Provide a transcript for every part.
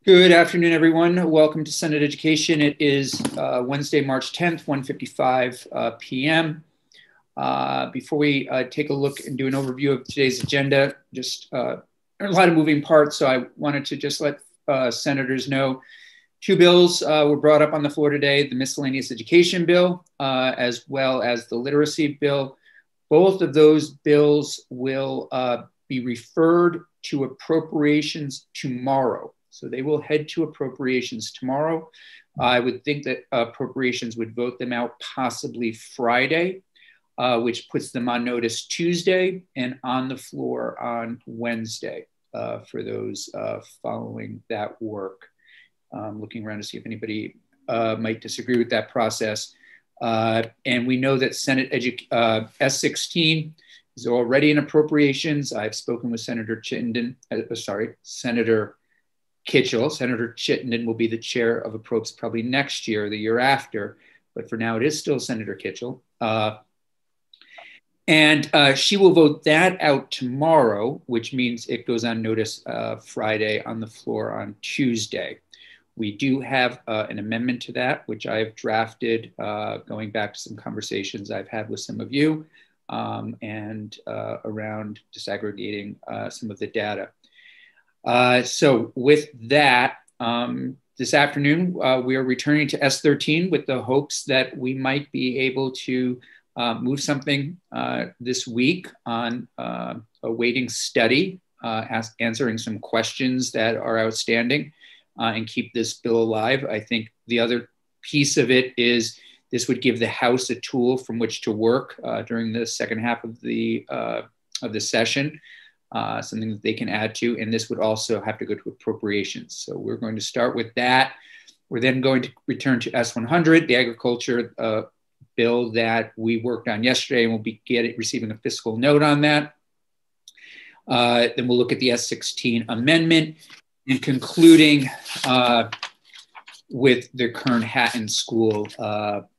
Good afternoon, everyone. Welcome to Senate Education. It is Wednesday, March 10th, 1:55 p.m. Before we take a look and do an overview of today's agenda, just a lot of moving parts, so I wanted to just let senators know two bills were brought up on the floor today, the miscellaneous education bill, as well as the literacy bill. Both of those bills will be referred to appropriations tomorrow. So they will head to appropriations tomorrow. I would think that appropriations would vote them out possibly Friday, which puts them on notice Tuesday and on the floor on Wednesday for those following that work. Looking around to see if anybody might disagree with that process. And we know that Senate S16 is already in appropriations. I've spoken with Senator Senator Kitchell. Senator Chittenden will be the chair of Approps probably next year or the year after, but for now it is still Senator Kitchell. And she will vote that out tomorrow, which means it goes on notice Friday on the floor on Tuesday. We do have an amendment to that, which I have drafted, going back to some conversations I've had with some of you and around disaggregating some of the data. So with that, this afternoon, we are returning to S13 with the hopes that we might be able to move something this week on a waiting study, answering some questions that are outstanding and keep this bill alive. I think the other piece of it is this would give the House a tool from which to work during the second half of the session. Something that they can add to, and this would also have to go to appropriations. So we're going to start with that. We're then going to return to S100, the agriculture bill that we worked on yesterday, and we'll be receiving a fiscal note on that. Then we'll look at the S16 amendment and concluding with the Kern Hatton School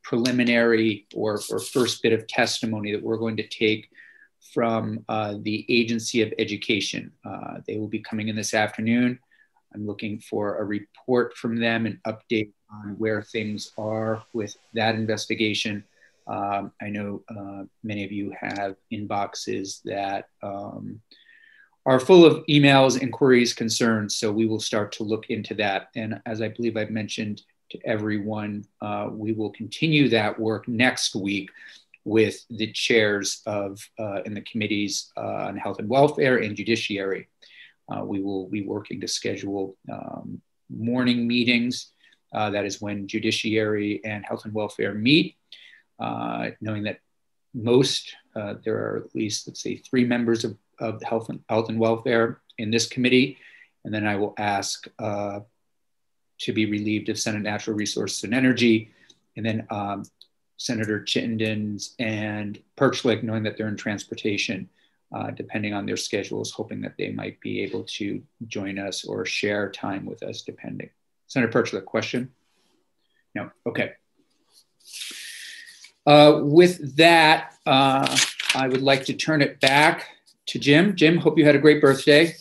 preliminary or first bit of testimony that we're going to take from the Agency of Education. They will be coming in this afternoon. I'm looking for a report from them, an update on where things are with that investigation. I know many of you have inboxes that are full of emails, inquiries, concerns, so we will start to look into that. And as I believe I've mentioned to everyone, we will continue that work next week with the chairs of in the committees on health and welfare and judiciary. We will be working to schedule morning meetings. That is when judiciary and health and welfare meet, knowing that there are at least, let's say, 3 members of health and welfare in this committee. And then I will ask to be relieved of Senate Natural Resources and Energy. And then Senator Chittenden's and Perchlik, knowing that they're in transportation, depending on their schedules, hoping that they might be able to join us or share time with us, depending. Senator Perchlik, question? No, okay. With that, I would like to turn it back to Jim. Jim, hope you had a great birthday.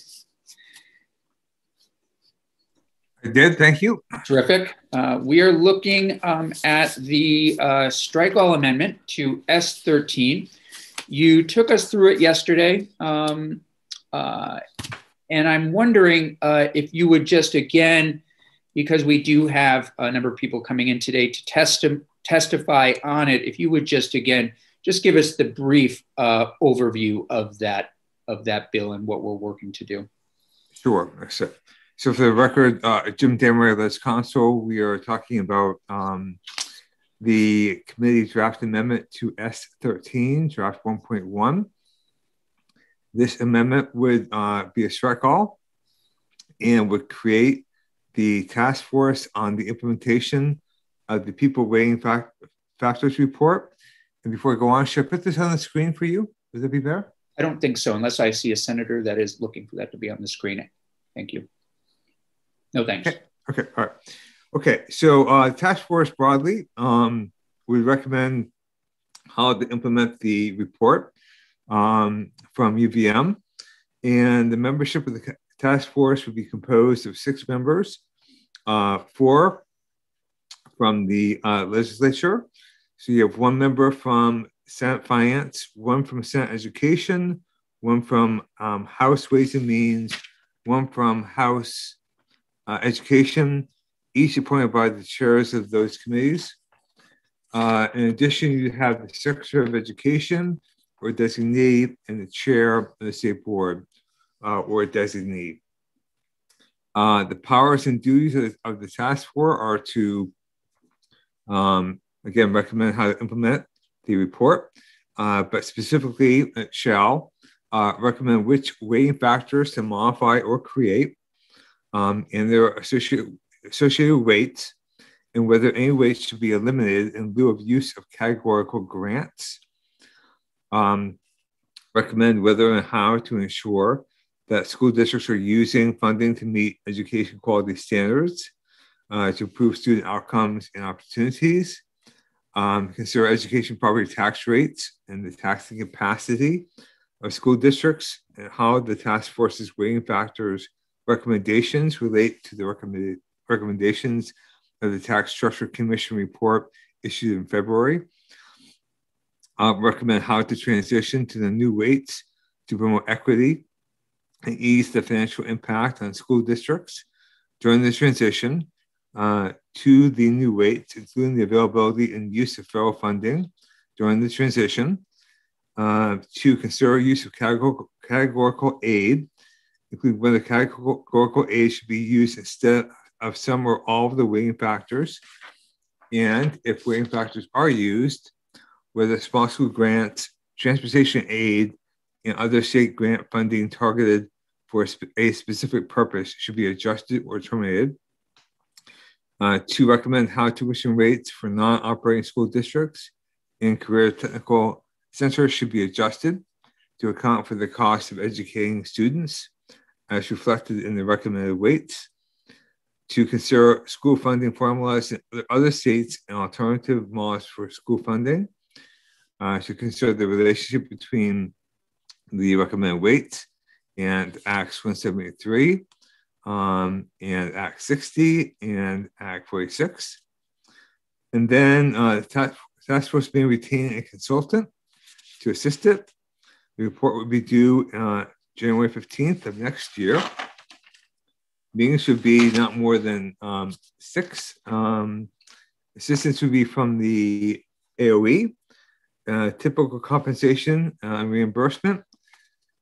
I did, thank you. Terrific. We are looking at the strike all amendment to S13. You took us through it yesterday. And I'm wondering if you would just again, because we do have a number of people coming in today to testify on it, if you would just again, just give us the brief overview of that bill and what we're working to do. Sure. So for the record, Jim Damery, as counsel, we are talking about the committee's draft amendment to S13, draft 1.1. This amendment would be a strike all and would create the task force on the implementation of the people weighing factors report. And before I go on, should I put this on the screen for you? Would that be fair? I don't think so, unless I see a senator that is looking for that to be on the screen. Thank you. No, thanks. Okay, all right. Okay, so task force broadly, we recommend how to implement the report from UVM, and the membership of the task force would be composed of 6 members 4 from the legislature. So you have 1 member from Senate Finance, 1 from Senate Education, 1 from House Ways and Means, 1 from House Education, each appointed by the chairs of those committees. In addition, you have the Secretary of Education or designee and the chair of the state board or designee. The powers and duties of the task force are to, again, recommend how to implement the report, but specifically it shall recommend which weighting factors to modify or create, and their associated weights, and whether any weights should be eliminated in lieu of use of categorical grants. Recommend whether and how to ensure that school districts are using funding to meet education quality standards, to improve student outcomes and opportunities. Consider education property tax rates and the taxing capacity of school districts, and how the task force's weighting factors recommendations relate to the recommendations of the Tax Structure Commission report issued in February. Recommend how to transition to the new weights to promote equity and ease the financial impact on school districts during the transition to the new weights, including the availability and use of federal funding during the transition, to consider use of categorical aid, including whether categorical aid should be used instead of some or all of the weighting factors, and if weighting factors are used, whether small school grants, transportation aid, and other state grant funding targeted for a specific purpose should be adjusted or terminated. To recommend how tuition rates for non-operating school districts and career technical centers should be adjusted to account for the cost of educating students as reflected in the recommended weights. To consider school funding formulas in other states and alternative models for school funding. To consider the relationship between the recommended weights and Acts 173 and Act 60 and Act 46. And then the task force may retain a consultant to assist it. The report would be due January 15th of next year. Meetings should be not more than 6. Assistance would be from the AOE, typical compensation and reimbursement.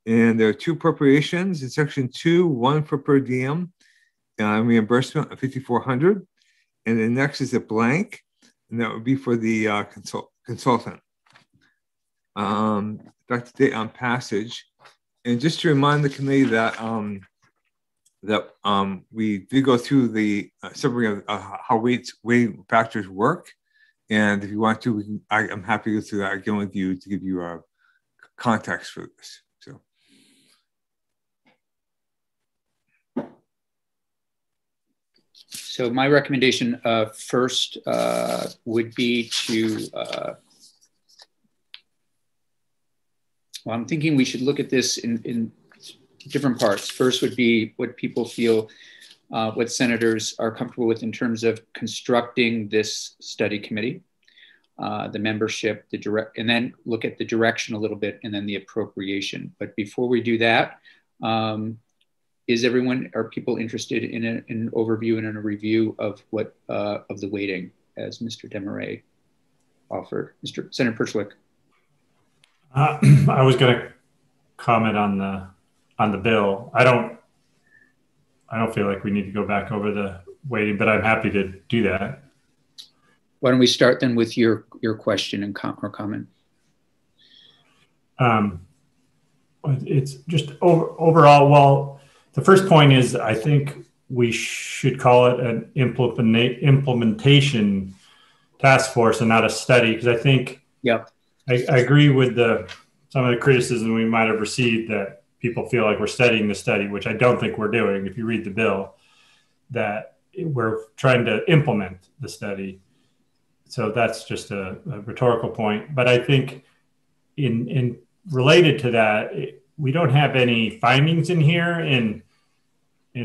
And there are 2 appropriations in section 2, 1 for per diem reimbursement of $5,400. And the next is a blank, and that would be for the consultant. Back to date on passage. And just to remind the committee that we did go through the summary of how weighting factors work. And if you want to, I'm happy to go through that again with you to give you a context for this. So my recommendation first would be to, well, I'm thinking we should look at this in different parts. First would be what people feel, what senators are comfortable with in terms of constructing this study committee, the membership, and then look at the direction a little bit, and then the appropriation. But before we do that, are people interested in an overview and in a review of what of the weighting as Mr. Desmarais offered? Senator Perchlik. I was going to comment on the bill. I don't feel like we need to go back over the weighting, but I'm happy to do that. Why don't we start then with your question and or comment? It's just overall. Well, the first point is I think we should call it an implementation task force and not a study, because I think I agree with some of the criticism we might have received that people feel like we're studying the study, which I don't think we're doing. If you read the bill, that we're trying to implement the study. So that's just a rhetorical point. But I think in related to that, we don't have any findings in here, and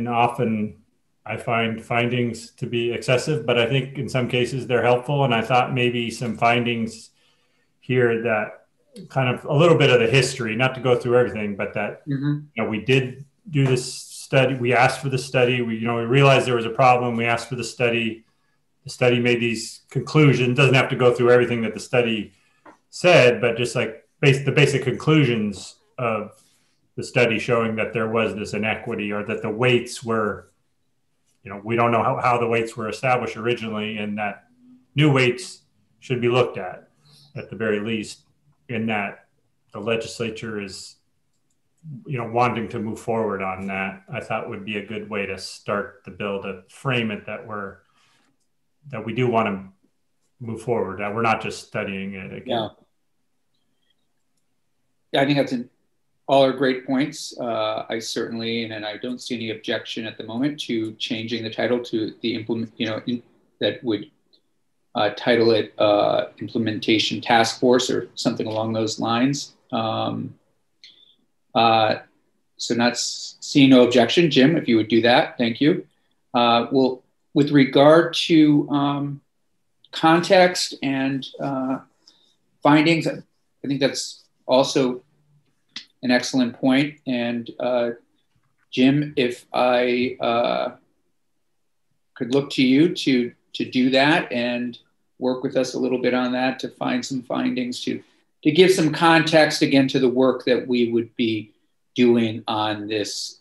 often I find findings to be excessive, but I think in some cases they're helpful. And I thought maybe some findings here that kind of a little bit of the history, not to go through everything, but that, we did do this study. We asked for the study. We realized there was a problem. We asked for the study. The study made these conclusions. Doesn't have to go through everything that the study said, but just like the basic conclusions of the study showing that there was this inequity, or that the weights were, we don't know how the weights were established originally, and that new weights should be looked at the very least, in that the legislature is, wanting to move forward on that. I thought would be a good way to start the bill, to frame it that we do want to move forward, that we're not just studying it again. Yeah, I think that's all are great points. I certainly, and I don't see any objection at the moment to changing the title to the that would title it Implementation Task Force or something along those lines. So not seeing no objection. Jim, if you would do that, thank you. Well, with regard to context and findings, I think that's also an excellent point. And Jim, if I could look to you to do that and work with us a little bit on that, to find some findings, to give some context again to the work that we would be doing on this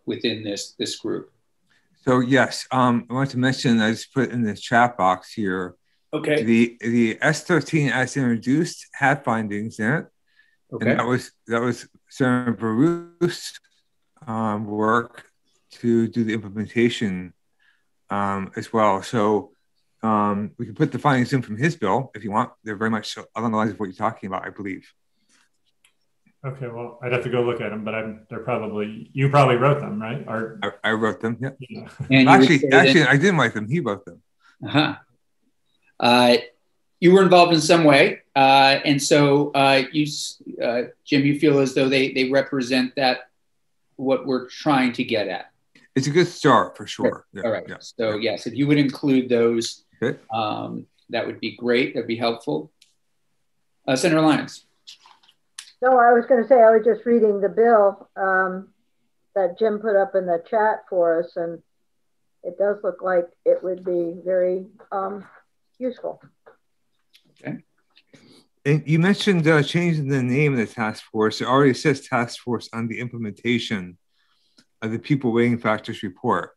within this group. So yes, I want to mention, I just put in the chat box here. Okay. The S13 as introduced had findings in it. Okay. And that was Senator Baruch's work to do the implementation as well. So we can put the findings in from his bill if you want. They're very much along the lines of what you're talking about, I believe. Okay, well, I'd have to go look at them, but you probably wrote them, right? Or I wrote them, yeah. And actually, I didn't write them. He wrote them. You were involved in some way, and so Jim, you feel as though they represent what we're trying to get at. It's a good start for sure. Yeah. All right. Yeah. So yes, if you would include those, that would be great. That'd be helpful. Senator Lyons. No, I was going to say, I was just reading the bill that Jim put up in the chat for us, and it does look like it would be very useful. Okay. And you mentioned changing the name of the task force. It already says task force on the implementation of the People Weighting Factors report.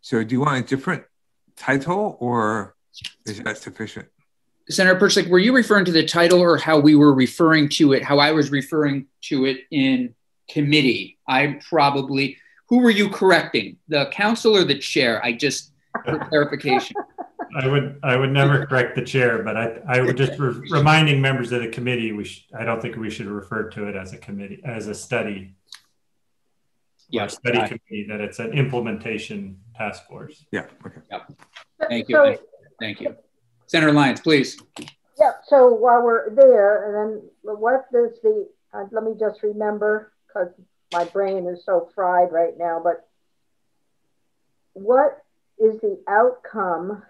So do you want a different title, or is that sufficient? Senator Persick, were you referring to the title, or how we were referring to it, how I was referring to it in committee? Who were you correcting? The council or the chair? For clarification. I would never correct the chair, but I would just reminding members of the committee, I don't think we should refer to it as a committee, as a study. Yeah, study committee, that it's an implementation task force. Yeah, okay. Yep. Thank you. Thank you. Senator Lyons, please. Yeah, so while we're there, and then what does let me just remember, because my brain is so fried right now, but what is the outcome?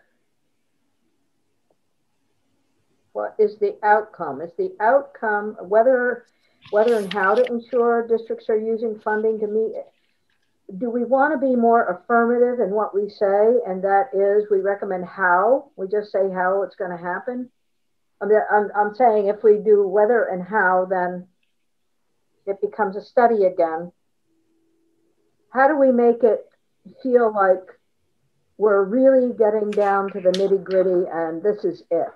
What is the outcome? Is the outcome whether and how to ensure districts are using funding to meet? Do we want to be more affirmative in what we say? And that is, we recommend how. We just say how it's going to happen. I'm saying if we do whether and how, then it becomes a study again. How do we make it feel like we're really getting down to the nitty gritty and this is it?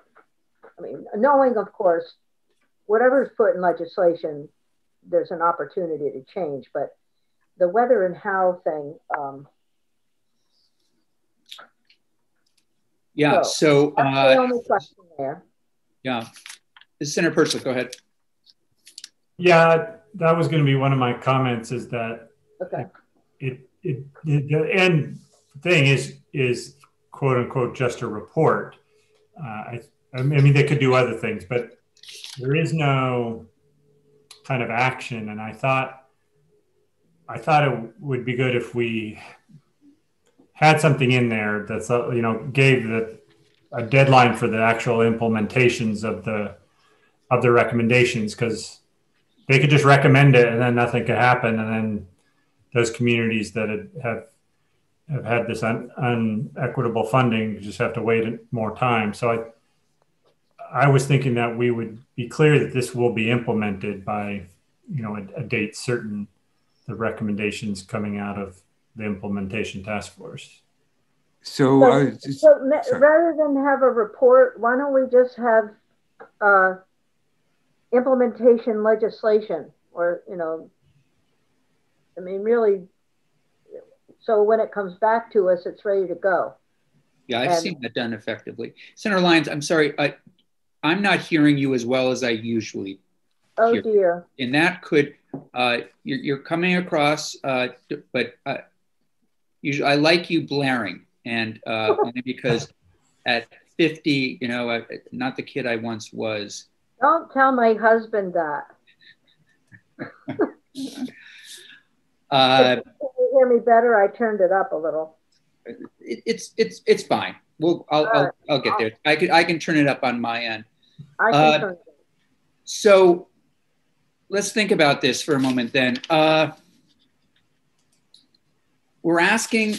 I mean, knowing, of course, whatever's put in legislation, there's an opportunity to change, but the whether and how thing. Yeah, so that's the only question there. Yeah, Senator Persick, go ahead. Yeah, that was going to be one of my comments. Is that the end thing is quote unquote just a report. I mean, they could do other things, but there is no kind of action. And I thought it would be good if we had something in there that's, gave a deadline for the actual implementations of the recommendations, because they could just recommend it and then nothing could happen. And then those communities that have had this unequitable funding just have to wait more time. So I was thinking that we would be clear that this will be implemented by, a date certain, the recommendations coming out of the implementation task force. So rather than have a report, why don't we just have implementation legislation, or, really, so when it comes back to us, it's ready to go. Yeah, I've seen that done effectively. Senator Lyons, I'm sorry, I'm not hearing you as well as I usually hear. Dear. And that could, you're coming across, but usually I like you blaring, and only because at 50, not the kid I once was. Don't tell my husband that. Can you hear me better? I turned it up a little. It's fine. I'll get there. I can turn it up on my end. I can turn it up. So let's think about this for a moment then. We're asking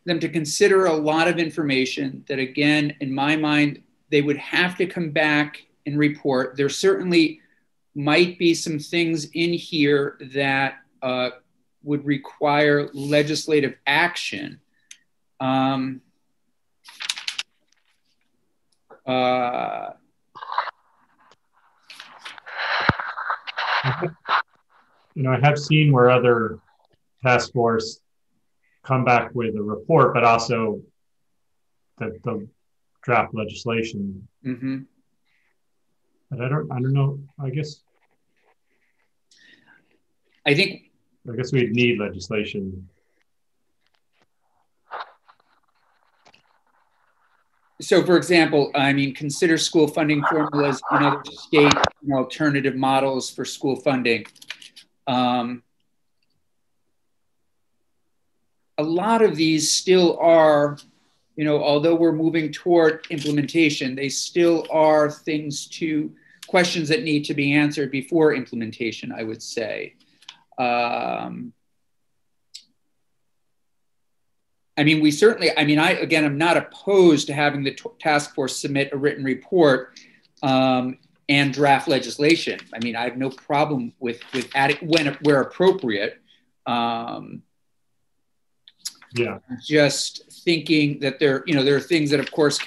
them to consider a lot of information that, again, in my mind, they would have to come back and report. There certainly might be some things in here that would require legislative action. I have seen where other task force come back with a report, but also the draft legislation. Mm-hmm. But I don't know. I guess we'd need legislation. So, for example, consider school funding formulas in other state alternative models for school funding. A lot of these still are, although we're moving toward implementation, they still are questions that need to be answered before implementation, I would say. We certainly, I'm not opposed to having the task force submit a written report and draft legislation. I have no problem with adding where appropriate. Just thinking that there are things that of course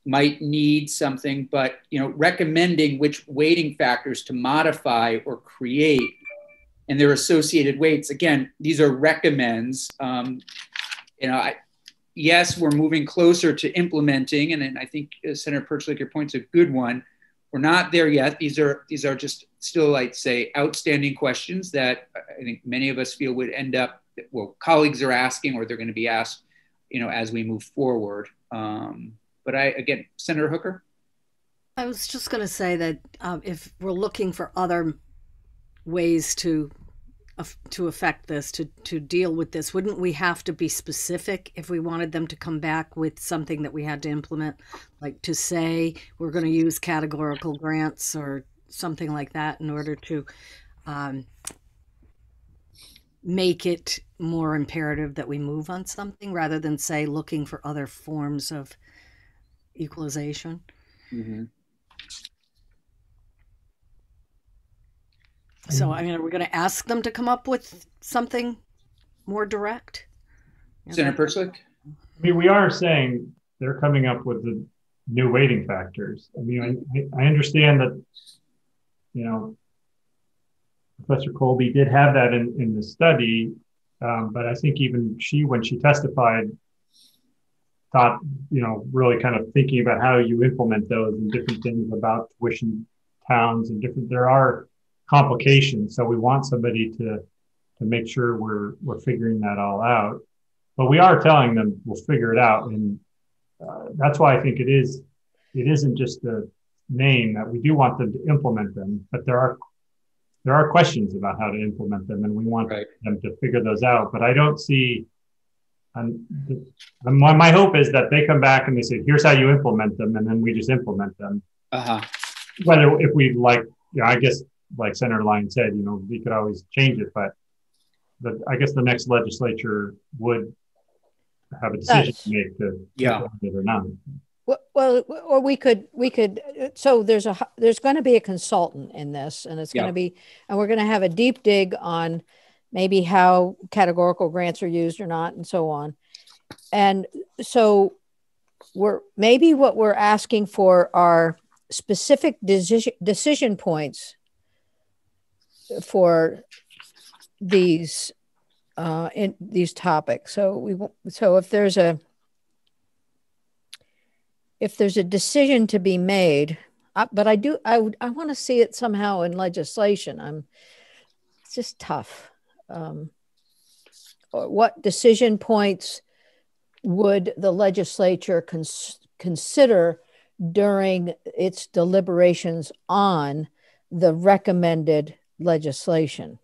might need something, but recommending which weighting factors to modify or create and their associated weights. Again, these are recommends. Yes, we're moving closer to implementing, and I think Senator Perchlik, your point's a good one. We're not there yet. These are just still, I'd say, outstanding questions that I think many of us feel would end up, colleagues are asking, or they're going to be asked, as we move forward. But again, Senator Hooker? I was just going to say that if we're looking for other ways to affect this, to deal with this, wouldn't we have to be specific if we wanted them to come back with something that we had to implement, like to say we're going to use categorical grants or something like that in order to make it more imperative that we move on something, rather than say looking for other forms of equalization? Mm-hmm. So, are we going to ask them to come up with something more direct? Senator Perchlik? We are saying they're coming up with the new weighting factors. I understand that, Professor Colby did have that in the study, but I think even when she testified, thought, really kind of thinking about how you implement those and different things about tuition towns and there are complications. So we want somebody to make sure we're figuring that all out. But we are telling them we'll figure it out. And that's why I think it isn't just the name, that we do want them to implement them, but there are questions about how to implement them, and we want them to figure those out. But I don't see my hope is that they come back and they say, here's how you implement them, and then we just implement them. Whether if we like, I guess like Senator Lyon said, we could always change it, but I guess the next legislature would have a decision to make to implement it or not. Well, or we could. So there's going to be a consultant in this, and it's going to be, and we're going to have a deep dig on maybe how categorical grants are used or not, and so on. And so what we're asking for are specific decision points for these in these topics. So if there's a decision to be made, but I want to see it somehow in legislation. It's just tough. What decision points would the legislature consider during its deliberations on the recommended legislation?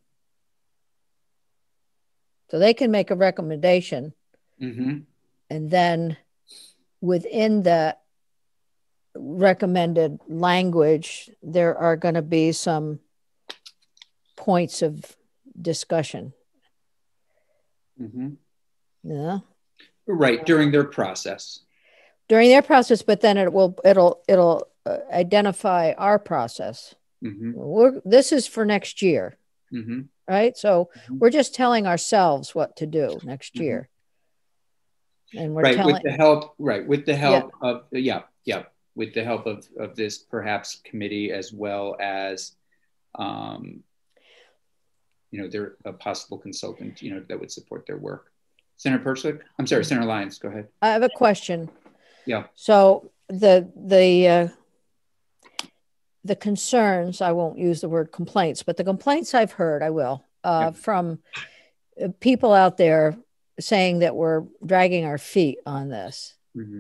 So they can make a recommendation, and then within the recommended language, there are going to be some points of discussion. Yeah. Right, during their process. But then it'll identify our process. This is for next year, right? So we're just telling ourselves what to do next year, and we're with the help of this perhaps committee, as well as they're a possible consultant that would support their work. Senator Perchlik? I'm sorry, Senator Lyons, go ahead. I have a question. Yeah. So the concerns, I won't use the word complaints, but the complaints I've heard, I will, from people out there saying that we're dragging our feet on this,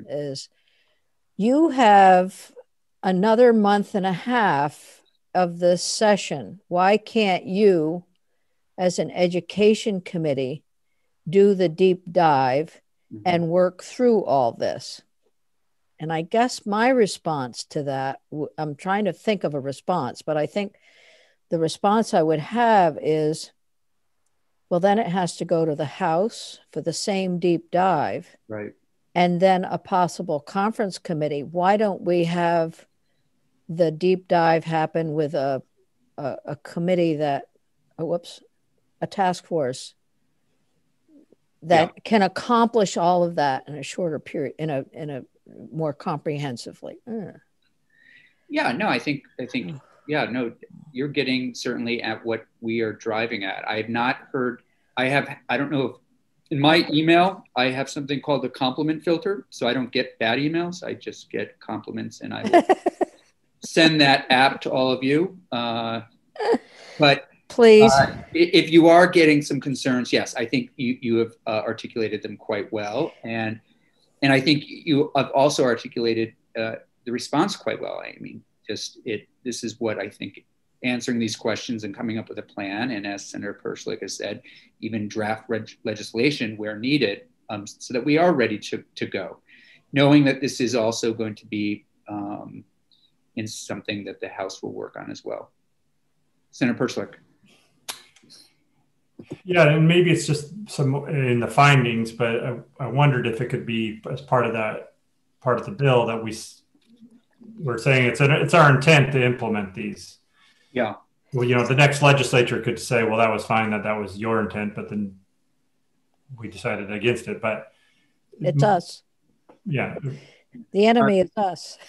is you have another month and a half of this session. Why can't you, as an education committee, do the deep dive and work through all this? And I guess my response to that, I'm trying to think of a response, but I think the response I would have is, well, then it has to go to the House for the same deep dive. Right. And then a possible conference committee. Why don't we have the deep dive happen with a committee that, a task force that can accomplish all of that in a shorter period, in a more comprehensively. I think you're getting certainly at what we are driving at. I have not heard, I don't know if in my email, I have something called the compliment filter. So I don't get bad emails. I just get compliments, and I will send that app to all of you. But please, if you are getting some concerns, yes, I think you have articulated them quite well. And I think you have also articulated the response quite well. I mean, this is what I think, answering these questions and coming up with a plan. And as Senator Perchlik has said, even draft legislation where needed, so that we are ready to go, knowing that this is also going to be in something that the House will work on as well. Senator Perchlik. Yeah, and maybe it's just some in the findings, but I wondered if it could be as part of the bill that we're saying it's our intent to implement these. Yeah. Well, the next legislature could say, well, that was fine, that was your intent, but then we decided against it. But it's us. Yeah. The enemy is us.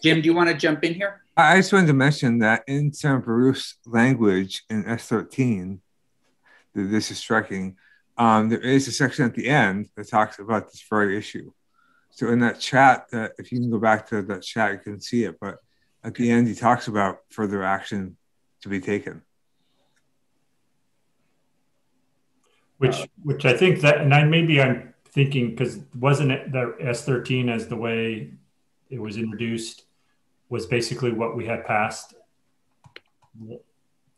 Jim, do you want to jump in here? I just wanted to mention that in Senator Baruch's language in S13, this is striking, there is a section at the end that talks about this very issue. So in that chat, if you can go back to that chat, you can see it. But at the end, he talks about further action to be taken. Which I think that, and I'm thinking, because wasn't it the S13 as the way it was introduced was basically what we had passed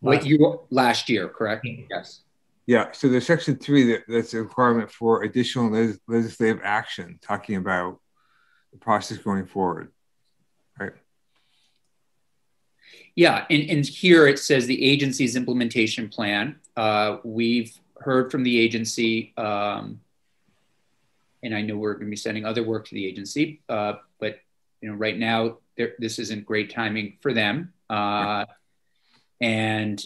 last year, correct? Yes. Yeah, so there's section 3 that's a requirement for additional legislative action, talking about the process going forward, right? Yeah, and here it says the agency's implementation plan. We've heard from the agency, and I know we're going to be sending other work to the agency, but right now this isn't great timing for them. And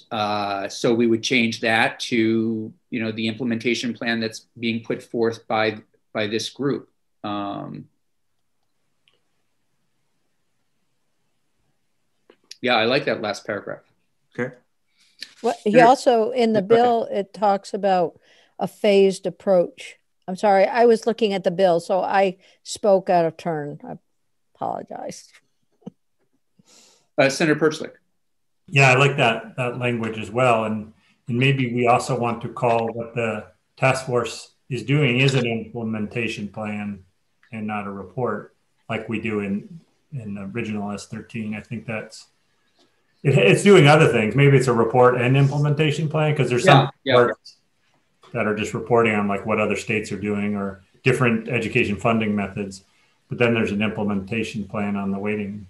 so we would change that to, the implementation plan that's being put forth by this group. Yeah, I like that last paragraph. Okay. Well, he also, in the bill, it talks about a phased approach. I'm sorry, I was looking at the bill, so I spoke out of turn. I apologize. Senator Perchlik. Yeah, I like that language as well. And maybe we also want to call what the task force is doing is an implementation plan and not a report like we do in the original S13. I think it's doing other things. Maybe it's a report and implementation plan, because there's some reports that are just reporting on like what other states are doing or different education funding methods. But then there's an implementation plan on the waiting.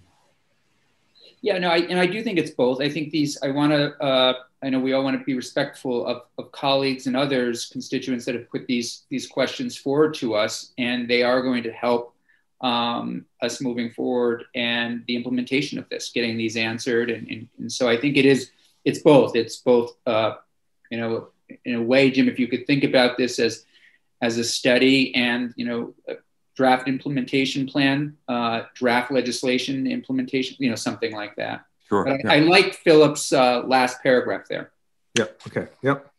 Yeah, no, I do think it's both. I think I know we all want to be respectful of colleagues and others, constituents that have put these questions forward to us, and they are going to help us moving forward and the implementation of this, getting these answered. And so I think it's both. It's both, in a way, Jim, if you could think about this as a study and, a draft implementation plan, draft legislation implementation, something like that. Sure. But I like Philip's last paragraph there. Yep. Okay. Yep.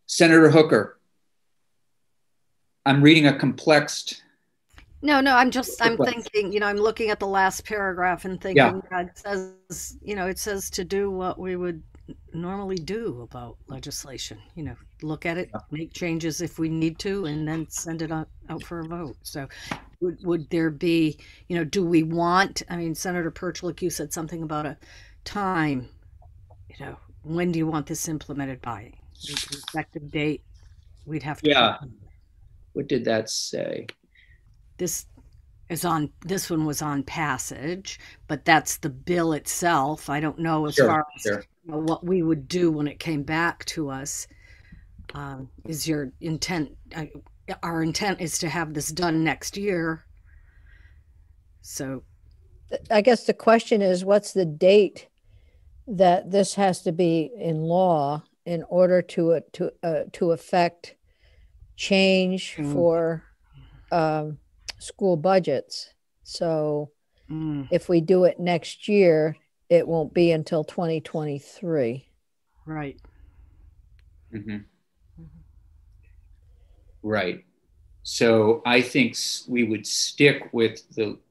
Senator Hooker, I'm reading a complex. No, I'm thinking, I'm looking at the last paragraph and thinking it says, it says to do what we would normally do about legislation, look at it, make changes if we need to, and then send it out for a vote. So would there be, do we want, Senator Perchlik, you said something about a time, when do you want this implemented by? The effective date, we'd have to. Yeah. What did that say? This one was on passage, but that's the bill itself. I don't know as far as what we would do when it came back to us. Is your intent? Our intent is to have this done next year. So, I guess the question is, what's the date that this has to be in law in order to affect change for school budgets? So if we do it next year, it won't be until 2023. Right. Mm-hmm. Right. So I think we would stick with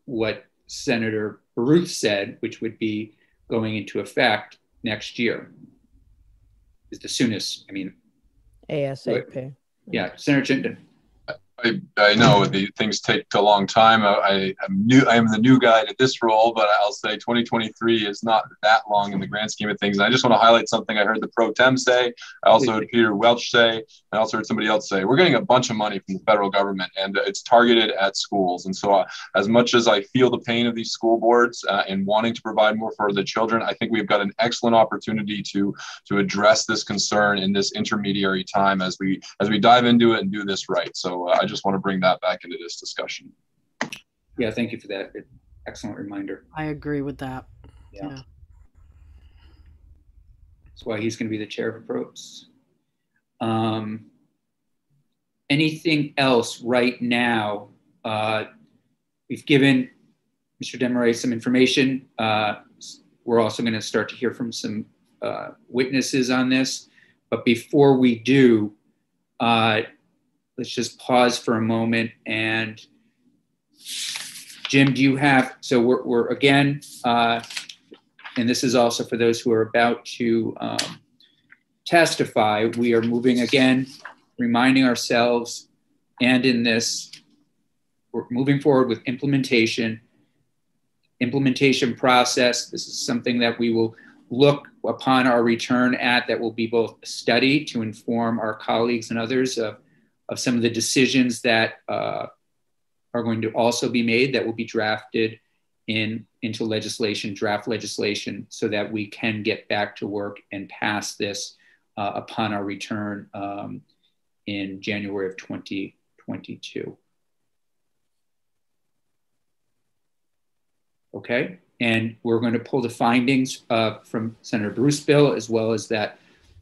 what Senator Baruch said, which would be going into effect next year. Is the soonest. ASAP. Yeah, Senator Chittenden. I know things take a long time. I am the new guy to this role, but I'll say 2023 is not that long in the grand scheme of things. And I just want to highlight something I heard the pro tem say. I also heard Peter Welch say, and I also heard somebody else say, we're getting a bunch of money from the federal government, and it's targeted at schools. And so as much as I feel the pain of these school boards and wanting to provide more for the children, I think we've got an excellent opportunity to address this concern in this intermediary time as we dive into it and do this right. So I just want to bring that back into this discussion. Yeah, thank you for that. Excellent reminder. I agree with that. Yeah. That's why he's going to be the chair of approps. Anything else right now? We've given Mr. Desmarais some information. We're also going to start to hear from some witnesses on this. But before we do, let's just pause for a moment. And Jim, do you have, so we're again, and this is also for those who are about to testify, we are moving again, reminding ourselves, and in this, we're moving forward with implementation process. This is something that we will look upon our return that will be both a study to inform our colleagues and others of some of the decisions that are going to also be made that will be drafted into legislation, draft legislation, so that we can get back to work and pass this upon our return in January of 2022. Okay, and we're going to pull the findings from Senator Bruce bill, as well as that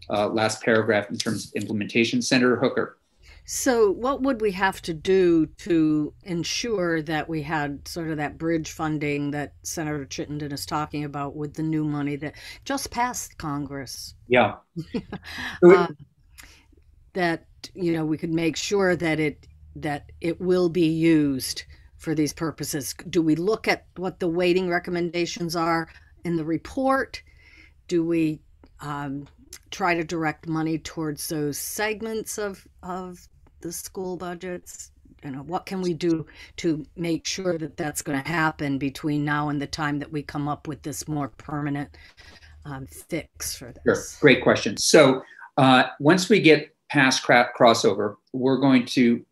last paragraph in terms of implementation. Senator Hooker. So what would we have to do to ensure that we had sort of that bridge funding that Senator Chittenden is talking about with the new money that just passed Congress? Yeah. That, you know, we could make sure that it will be used for these purposes. Do we look at what the weighting recommendations are in the report? Do we try to direct money towards those segments of the school budgets? You know, what can we do to make sure that that's going to happen between now and the time that we come up with this more permanent fix for this? Sure. Great question. So once we get past crossover, we're going to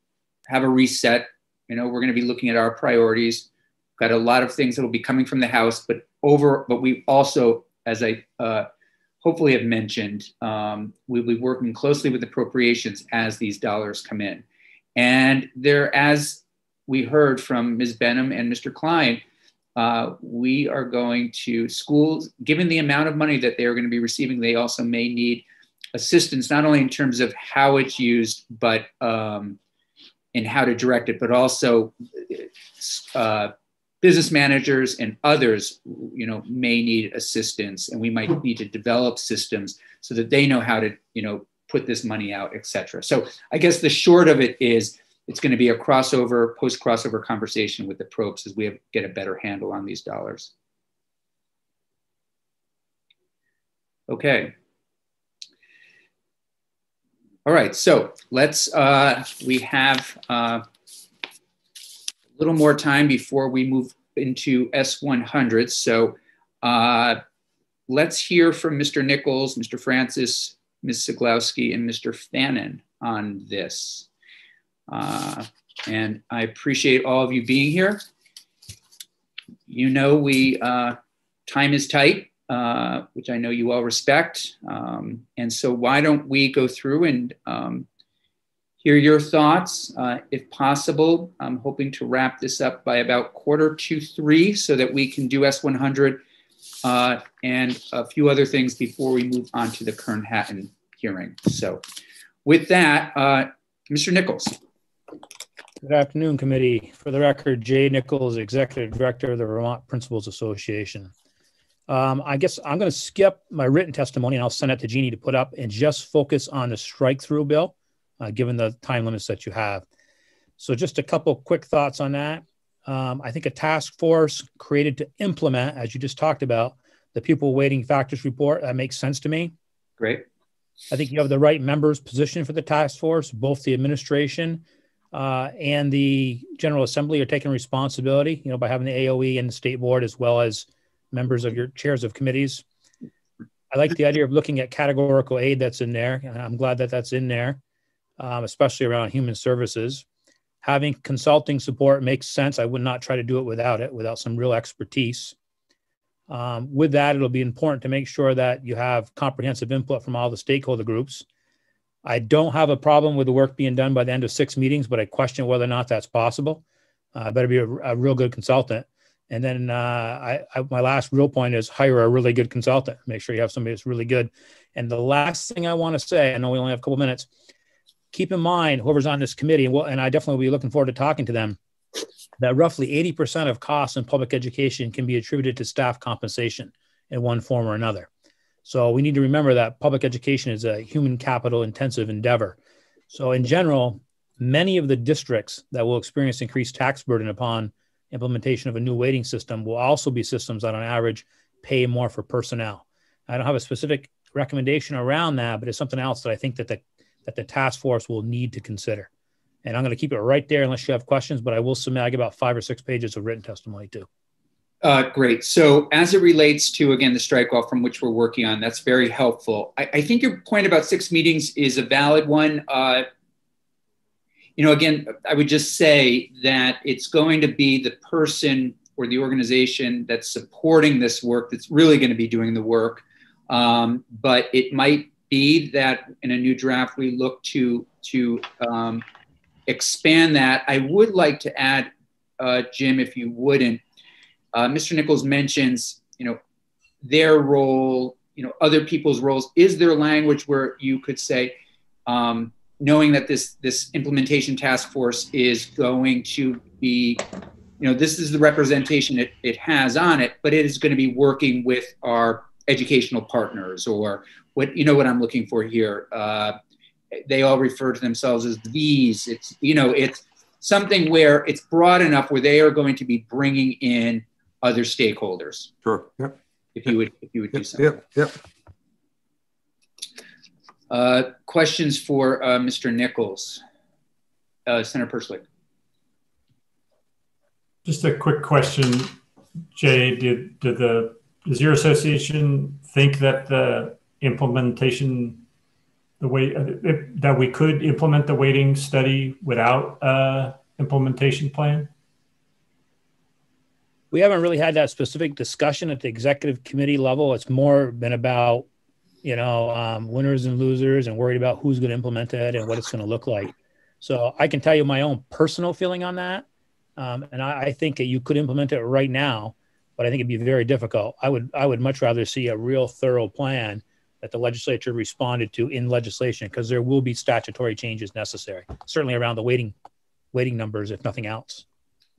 have a reset. You know, we're going to be looking at our priorities. Got a lot of things that will be coming from the House, but we also, as I hopefully have mentioned, we'll be working closely with appropriations as these dollars come in. And there, as we heard from Ms. Benham and Mr. Klein, we are going to schools, given the amount of money that they are going to be receiving, they also may need assistance, not only in terms of how it's used, but and how to direct it, but also business managers and others, you know, may need assistance, and we might need to develop systems so that they know how to, you know, put this money out, et cetera. So I guess the short of it is it's going to be a post-crossover conversation with the probes as we get a better handle on these dollars. Okay. All right, so let's, we have a little more time before we move into S100. So let's hear from Mr. Nichols, Mr. Francis, Ms. Siglowski, and Mr. Fannin on this. And I appreciate all of you being here. You know, time is tight. Which I know you all respect. And so why don't we go through and hear your thoughts, if possible. I'm hoping to wrap this up by about 2:45 so that we can do S100 and a few other things before we move on to the Kern-Hatton hearing. So with that, Mr. Nichols. Good afternoon, committee. For the record, Jay Nichols, Executive Director of the Vermont Principals Association. I guess I'm going to skip my written testimony and I'll send it to Jeannie to put up and just focus on the strike-through bill, given the time limits that you have. So just a couple quick thoughts on that. I think a task force created to implement, as you just talked about, the pupil weighting factors report, that makes sense to me. Great. I think you have the right members positioned for the task force. Both the administration and the General Assembly are taking responsibility, you know, by having the AOE and the state board, as well as members of your chairs of committees. I like the idea of looking at categorical aid that's in there. And I'm glad that that's in there, especially around human services. Having consulting support makes sense. I would not try to do it, without some real expertise. With that, it'll be important to make sure that you have comprehensive input from all the stakeholder groups. I don't have a problem with the work being done by the end of 6 meetings, but I question whether or not that's possible. Better be a real good consultant. And then my last real point is hire a really good consultant. Make sure you have somebody that's really good. And the last thing I want to say, I know we only have a couple minutes, keep in mind, whoever's on this committee, and I definitely will be looking forward to talking to them, that roughly 80% of costs in public education can be attributed to staff compensation in one form or another. So we need to remember that public education is a human capital intensive endeavor. So in general, many of the districts that will experience increased tax burden upon implementation of a new weighting system will also be systems that on average pay more for personnel. I don't have a specific recommendation around that, but it's something else that I think that the task force will need to consider. And I'm going to keep it right there unless you have questions, but I will submit, I get about 5 or 6 pages of written testimony too. Great. So as it relates to, again, the strike off from which we're working on, that's very helpful. I think your point about 6 meetings is a valid one. Again, I would just say that it's going to be the person or the organization that's supporting this work that's really going to be doing the work. But it might be that in a new draft, we look to expand that. I would like to add, Jim, if you wouldn't, Mr. Nichols mentions, their role, other people's roles. Is there language where you could say, knowing that this implementation task force is going to be, this is the representation it has on it, but it is going to be working with our educational partners, or what I'm looking for here. They all refer to themselves as these. It's something where it's broad enough where they are going to be bringing in other stakeholders. Sure. Yep. If you would do something. Yep. Questions for Mr. Nichols, Senator Perslick. Just a quick question, Jay. Does your association think that the implementation, that we could implement the weighting study without an implementation plan? We haven't really had that specific discussion at the executive committee level. It's more been about, winners and losers, and worried about who's going to implement it and what it's going to look like. So I can tell you my own personal feeling on that. And I think that you could implement it right now, but I think it'd be very difficult. I would much rather see a real thorough plan that the legislature responded to in legislation, because there will be statutory changes necessary, certainly around the weighting numbers, if nothing else.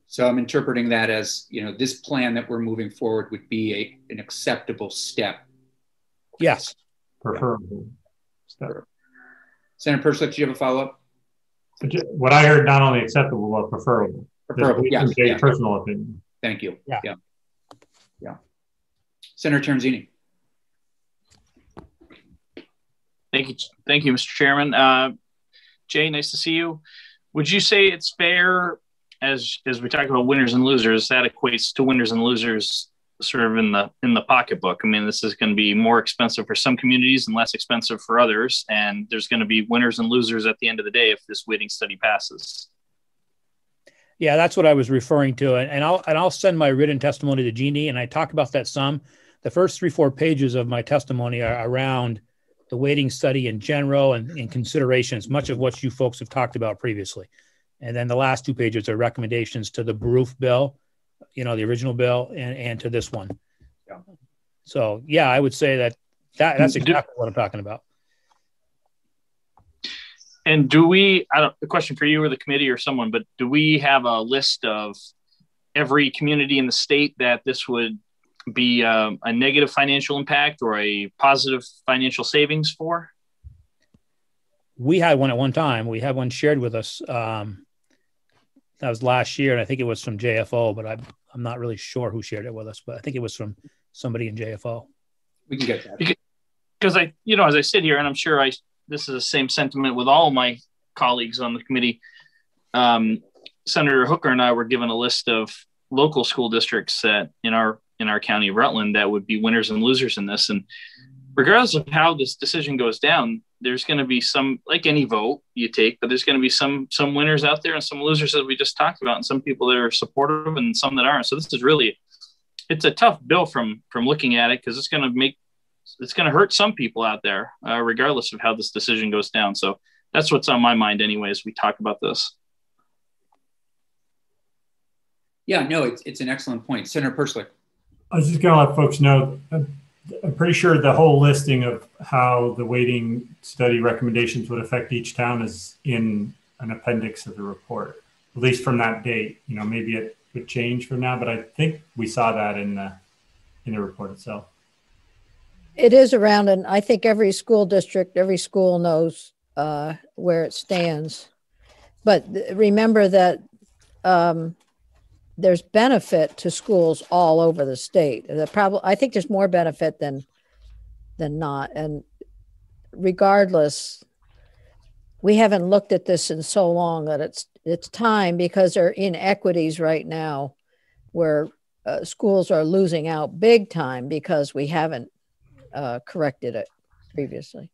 So I'm interpreting that as, this plan that we're moving forward would be an acceptable step. Yes. Preferable. Senator Perslick, do you have a follow-up? What I heard, not only acceptable, but preferable. Preferable, yes. Yeah. Personal opinion. Thank you. Yeah. Senator Terzini. Thank you, Mr. Chairman. Jay, nice to see you. Would you say it's fair, as we talk about winners and losers, that equates to winners and losers sort of in the pocketbook? I mean, this is going to be more expensive for some communities and less expensive for others, and there's going to be winners and losers at the end of the day if this weighting study passes. Yeah, that's what I was referring to, and I'll send my written testimony to Jeannie, and I talk about that some. The first 3-4 pages of my testimony are around the weighting study in general and in considerations, much of what you folks have talked about previously. And then the last 2 pages are recommendations to the Baroof bill, the original bill, and to this one. Yeah. So yeah, I would say that's exactly what I'm talking about. And do we, a question for you or the committee or someone, but do we have a list of every community in the state that this would be a negative financial impact or a positive financial savings for? We had one at one time. We had one shared with us. That was last year, and I think it was from JFO, but I'm not really sure who shared it with us, but I think it was from somebody in JFO. We can get that. Because as I sit here, and I'm sure this is the same sentiment with all my colleagues on the committee, Senator Hooker and I were given a list of local school districts that in our county of Rutland that would be winners and losers in this. And regardless of how this decision goes down, there's going to be some, like any vote you take, but there's going to be some winners out there and some losers that we just talked about, and some people that are supportive and some that aren't. So this is really, it's a tough bill from looking at it, because it's going to hurt some people out there, regardless of how this decision goes down. So that's what's on my mind anyway, as we talk about this. Yeah, no, it's an excellent point. Senator Perslick. I was just going to let folks know, I'm pretty sure the whole listing of how the weighting study recommendations would affect each town is in an appendix of the report, at least from that date. Maybe it would change from now, but I think we saw that in the report itself. It is around, and I think every school district, every school knows where it stands. But remember that there's benefit to schools all over the state. I think there's more benefit than not. And regardless, we haven't looked at this in so long that it's time, because there are inequities right now where schools are losing out big time because we haven't corrected it previously.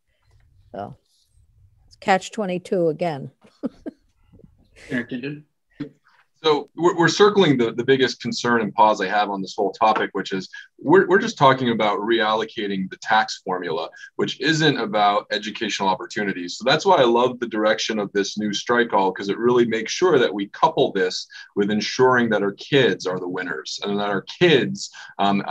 So it's catch-22 again. So we're circling the biggest concern and pause I have on this whole topic, which is we're just talking about reallocating the tax formula, which isn't about educational opportunities. So that's why I love the direction of this new strike all, because it really makes sure that we couple this with ensuring that our kids are the winners and that our kids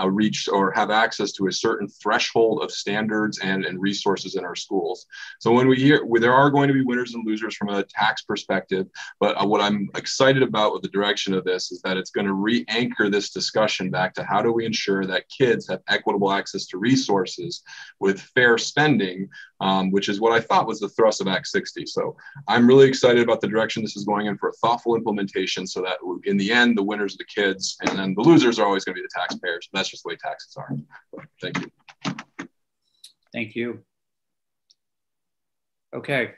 reach or have access to a certain threshold of standards and resources in our schools. So when we hear there are going to be winners and losers from a tax perspective, but what I'm excited about with the direction of this is that it's going to re-anchor this discussion back to how do we ensure that kids have equitable access to resources with fair spending, which is what I thought was the thrust of Act 60. So I'm really excited about the direction this is going in for a thoughtful implementation so that in the end, the winners are the kids and then the losers are always going to be the taxpayers. That's just the way taxes are. Thank you. Thank you. Okay.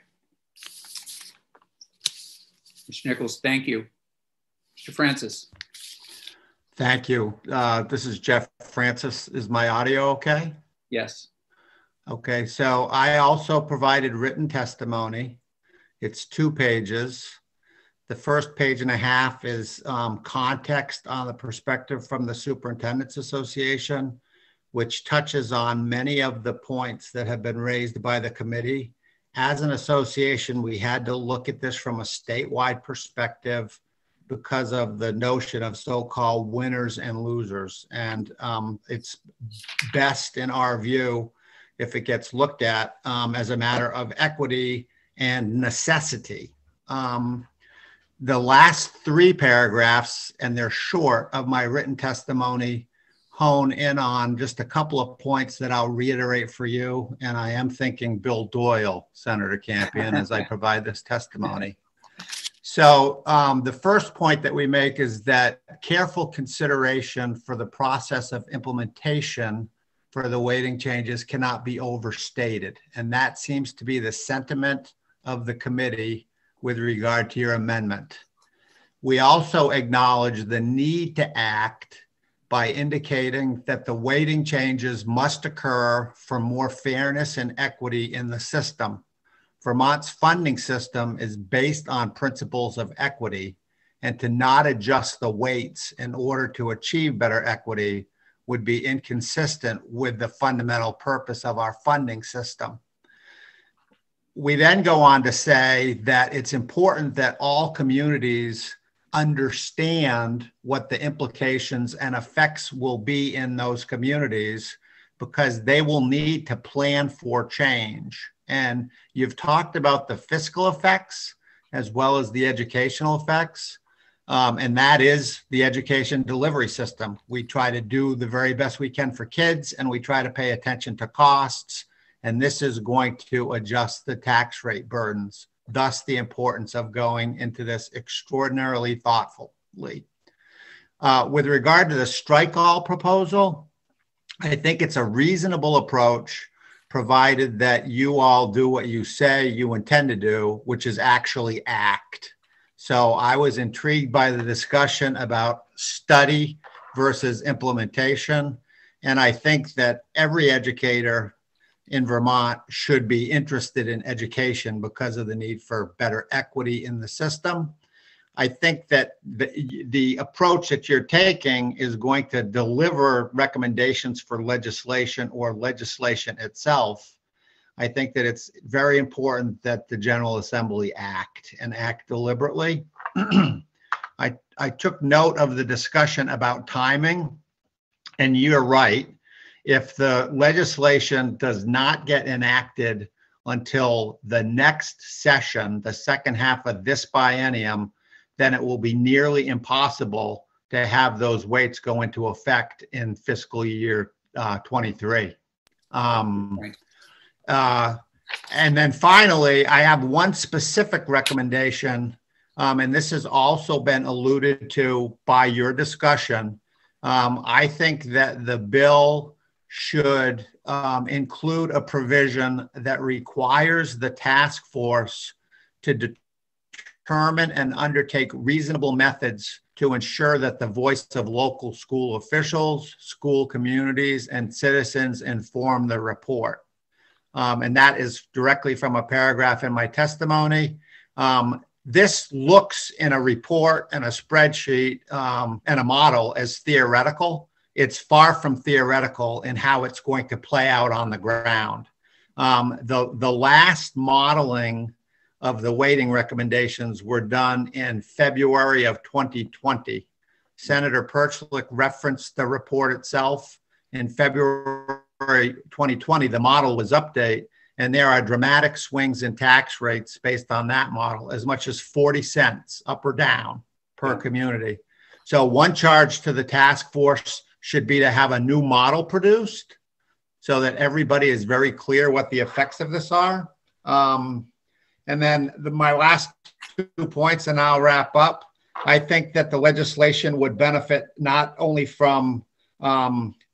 Mr. Nichols, thank you. Mr. Francis. Thank you. This is Jeff Francis. Is my audio okay? Yes. Okay, so I also provided written testimony. It's 2 pages. The first page and a half is context on the perspective from the Superintendent's Association, which touches on many of the points that have been raised by the committee. As an association, we had to look at this from a statewide perspective because of the notion of so-called winners and losers. And it's best in our view if it gets looked at as a matter of equity and necessity. The last 3 paragraphs, and they're short, of my written testimony hone in on just a couple of points that I'll reiterate for you. And I am thinking Bill Doyle, Senator Campion, as I provide this testimony. So the first point that we make is that careful consideration for the process of implementation for the weighting changes cannot be overstated. And that seems to be the sentiment of the committee with regard to your amendment. We also acknowledge the need to act by indicating that the weighting changes must occur for more fairness and equity in the system. Vermont's funding system is based on principles of equity, and to not adjust the weights in order to achieve better equity would be inconsistent with the fundamental purpose of our funding system. We then go on to say that it's important that all communities understand what the implications and effects will be in those communities because they will need to plan for change. And you've talked about the fiscal effects as well as the educational effects. And that is the education delivery system. We try to do the very best we can for kids, and we try to pay attention to costs. And this is going to adjust the tax rate burdens, thus the importance of going into this extraordinarily thoughtfully. With regard to the strike all proposal, I think it's a reasonable approach, provided that you all do what you say you intend to do, which is actually act. So I was intrigued by the discussion about study versus implementation. And I think that every educator in Vermont should be interested in education because of the need for better equity in the system. I think that the approach that you're taking is going to deliver recommendations for legislation or legislation itself. I think that it's very important that the General Assembly act and act deliberately. I took note of the discussion about timing, and you're right. If the legislation does not get enacted until the next session, the second half of this biennium, then it will be nearly impossible to have those weights go into effect in fiscal year 23. Right. And then finally, I have one specific recommendation, and this has also been alluded to by your discussion. I think that the bill should include a provision that requires the task force to determine and undertake reasonable methods to ensure that the voice of local school officials, school communities, and citizens inform the report. And that is directly from a paragraph in my testimony. This looks in a report and a spreadsheet and a model as theoretical. It's far from theoretical in how it's going to play out on the ground. The last modeling of the weighting recommendations were done in February of 2020. Senator Perchlik referenced the report itself. In February 2020, the model was updated, and there are dramatic swings in tax rates based on that model, as much as 40 cents up or down per community. So one charge to the task force should be to have a new model produced so that everybody is very clear what the effects of this are. And then my last 2 points, and I'll wrap up. I think that the legislation would benefit not only from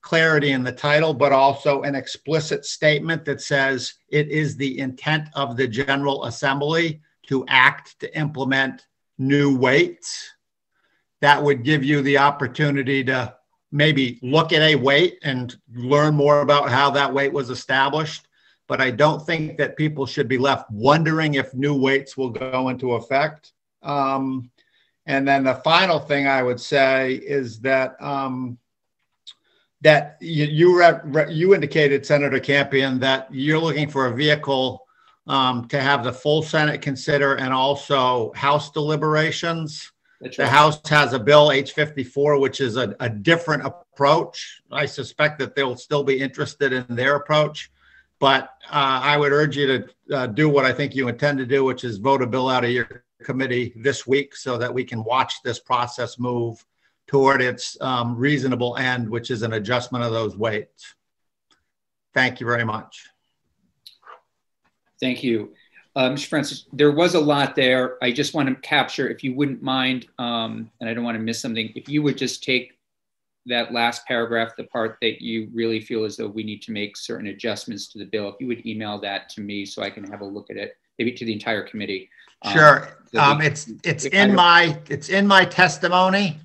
clarity in the title, but also an explicit statement that says it is the intent of the General Assembly to act to implement new weights. That would give you the opportunity to maybe look at a weight and learn more about how that weight was established. But I don't think that people should be left wondering if new weights will go into effect. And then the final thing I would say is that that you indicated, Senator Campion, that you're looking for a vehicle to have the full Senate consider and also House deliberations. That's right. The House has a bill, H54, which is a different approach. I suspect that they'll still be interested in their approach. But I would urge you to do what I think you intend to do, which is vote a bill out of your committee this week so that we can watch this process move toward its reasonable end, which is an adjustment of those weights. Thank you very much. Thank you. Mr. Francis, there was a lot there. I just want to capture, if you wouldn't mind, and I don't want to miss something, if you would just take that last paragraph, the part that you really feel as though we need to make certain adjustments to the bill, if you would email that to me so I can have a look at it, maybe to the entire committee. Sure. It's in my testimony,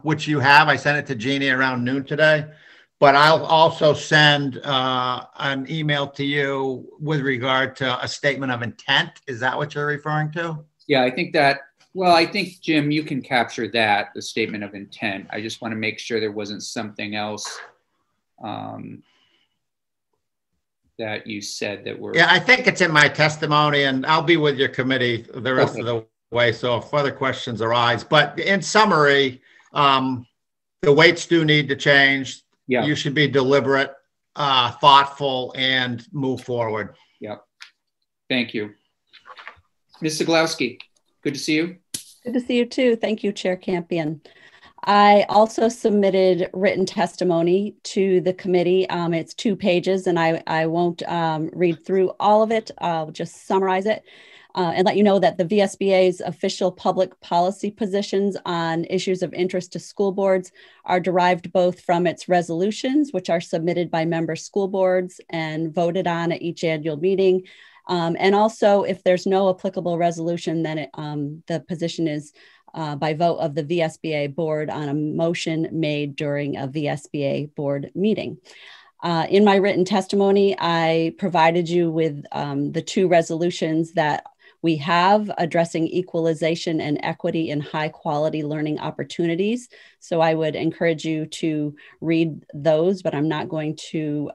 which you have. I sent it to Jeannie around noon today, but I'll also send an email to you with regard to a statement of intent. Is that what you're referring to? Yeah, I think that. Well, I think, Jim, you can capture that, the statement of intent. I just want to make sure there wasn't something else that you said that were. Yeah, I think it's in my testimony, and I'll be with your committee the rest of the way. So if further questions arise, but in summary, the weights do need to change. Yeah. You should be deliberate, thoughtful, and move forward. Yep. Thank you. Ms. Zaglowski, good to see you. Good to see you too. Thank you, Chair Campion. I also submitted written testimony to the committee. It's 2 pages, and I won't read through all of it. I'll just summarize it and let you know that the VSBA's official public policy positions on issues of interest to school boards are derived both from its resolutions, which are submitted by member school boards and voted on at each annual meeting. And also, if there's no applicable resolution, then the position is by vote of the VSBA board on a motion made during a VSBA board meeting. In my written testimony, I provided you with the 2 resolutions that we have addressing equalization and equity in high quality learning opportunities. So I would encourage you to read those, but I'm not going to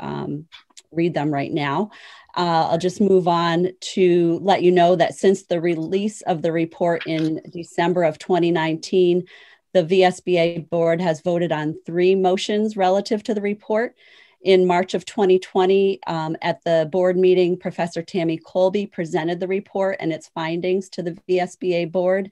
read them right now. I'll just move on to let you know that since the release of the report in December of 2019, the VSBA board has voted on 3 motions relative to the report. In March of 2020, at the board meeting, Professor Tammy Colby presented the report and its findings to the VSBA board,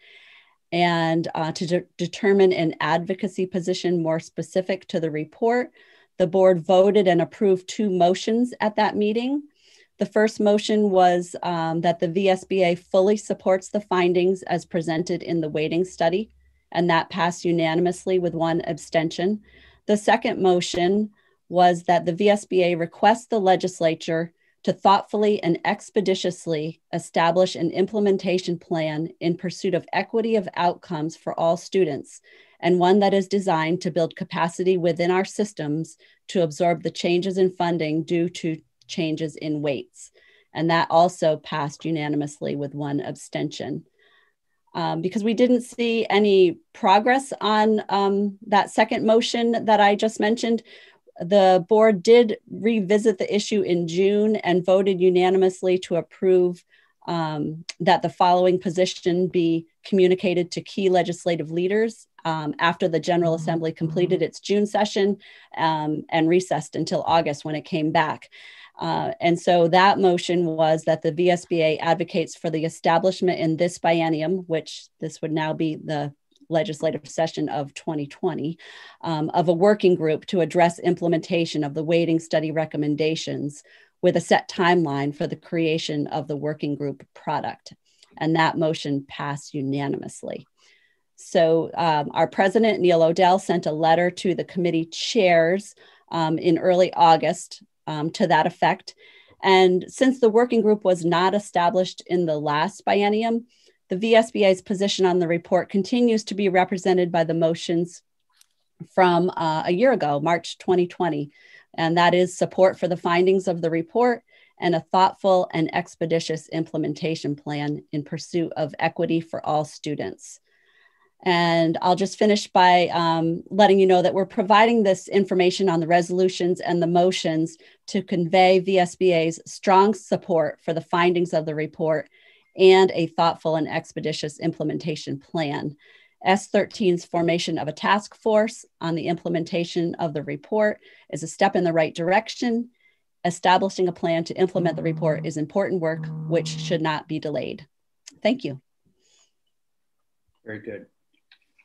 and to determine an advocacy position more specific to the report. The board voted and approved 2 motions at that meeting. The first motion was that the VSBA fully supports the findings as presented in the weighting study, and that passed unanimously with 1 abstention. The second motion was that the VSBA requests the legislature to thoughtfully and expeditiously establish an implementation plan in pursuit of equity of outcomes for all students, and one that is designed to build capacity within our systems to absorb the changes in funding due to changes in weights. And that also passed unanimously with one abstention. Because we didn't see any progress on that second motion that I just mentioned, the board did revisit the issue in June and voted unanimously to approve that the following position be communicated to key legislative leaders after the General Assembly completed its June session and recessed until August when it came back. And so that motion was that the VSBA advocates for the establishment in this biennium, which this would now be the legislative session of 2020, of a working group to address implementation of the weighting study recommendations with a set timeline for the creation of the working group product. And that motion passed unanimously. So our president, Neil Odell, sent a letter to the committee chairs in early August to that effect. And since the working group was not established in the last biennium, the VSBA's position on the report continues to be represented by the motions from a year ago, March 2020. And that is support for the findings of the report and a thoughtful and expeditious implementation plan in pursuit of equity for all students. And I'll just finish by letting you know that we're providing this information on the resolutions and the motions to convey VSBA's strong support for the findings of the report and a thoughtful and expeditious implementation plan. S13's formation of a task force on the implementation of the report is a step in the right direction. Establishing a plan to implement the report is important work, which should not be delayed. Thank you. Very good.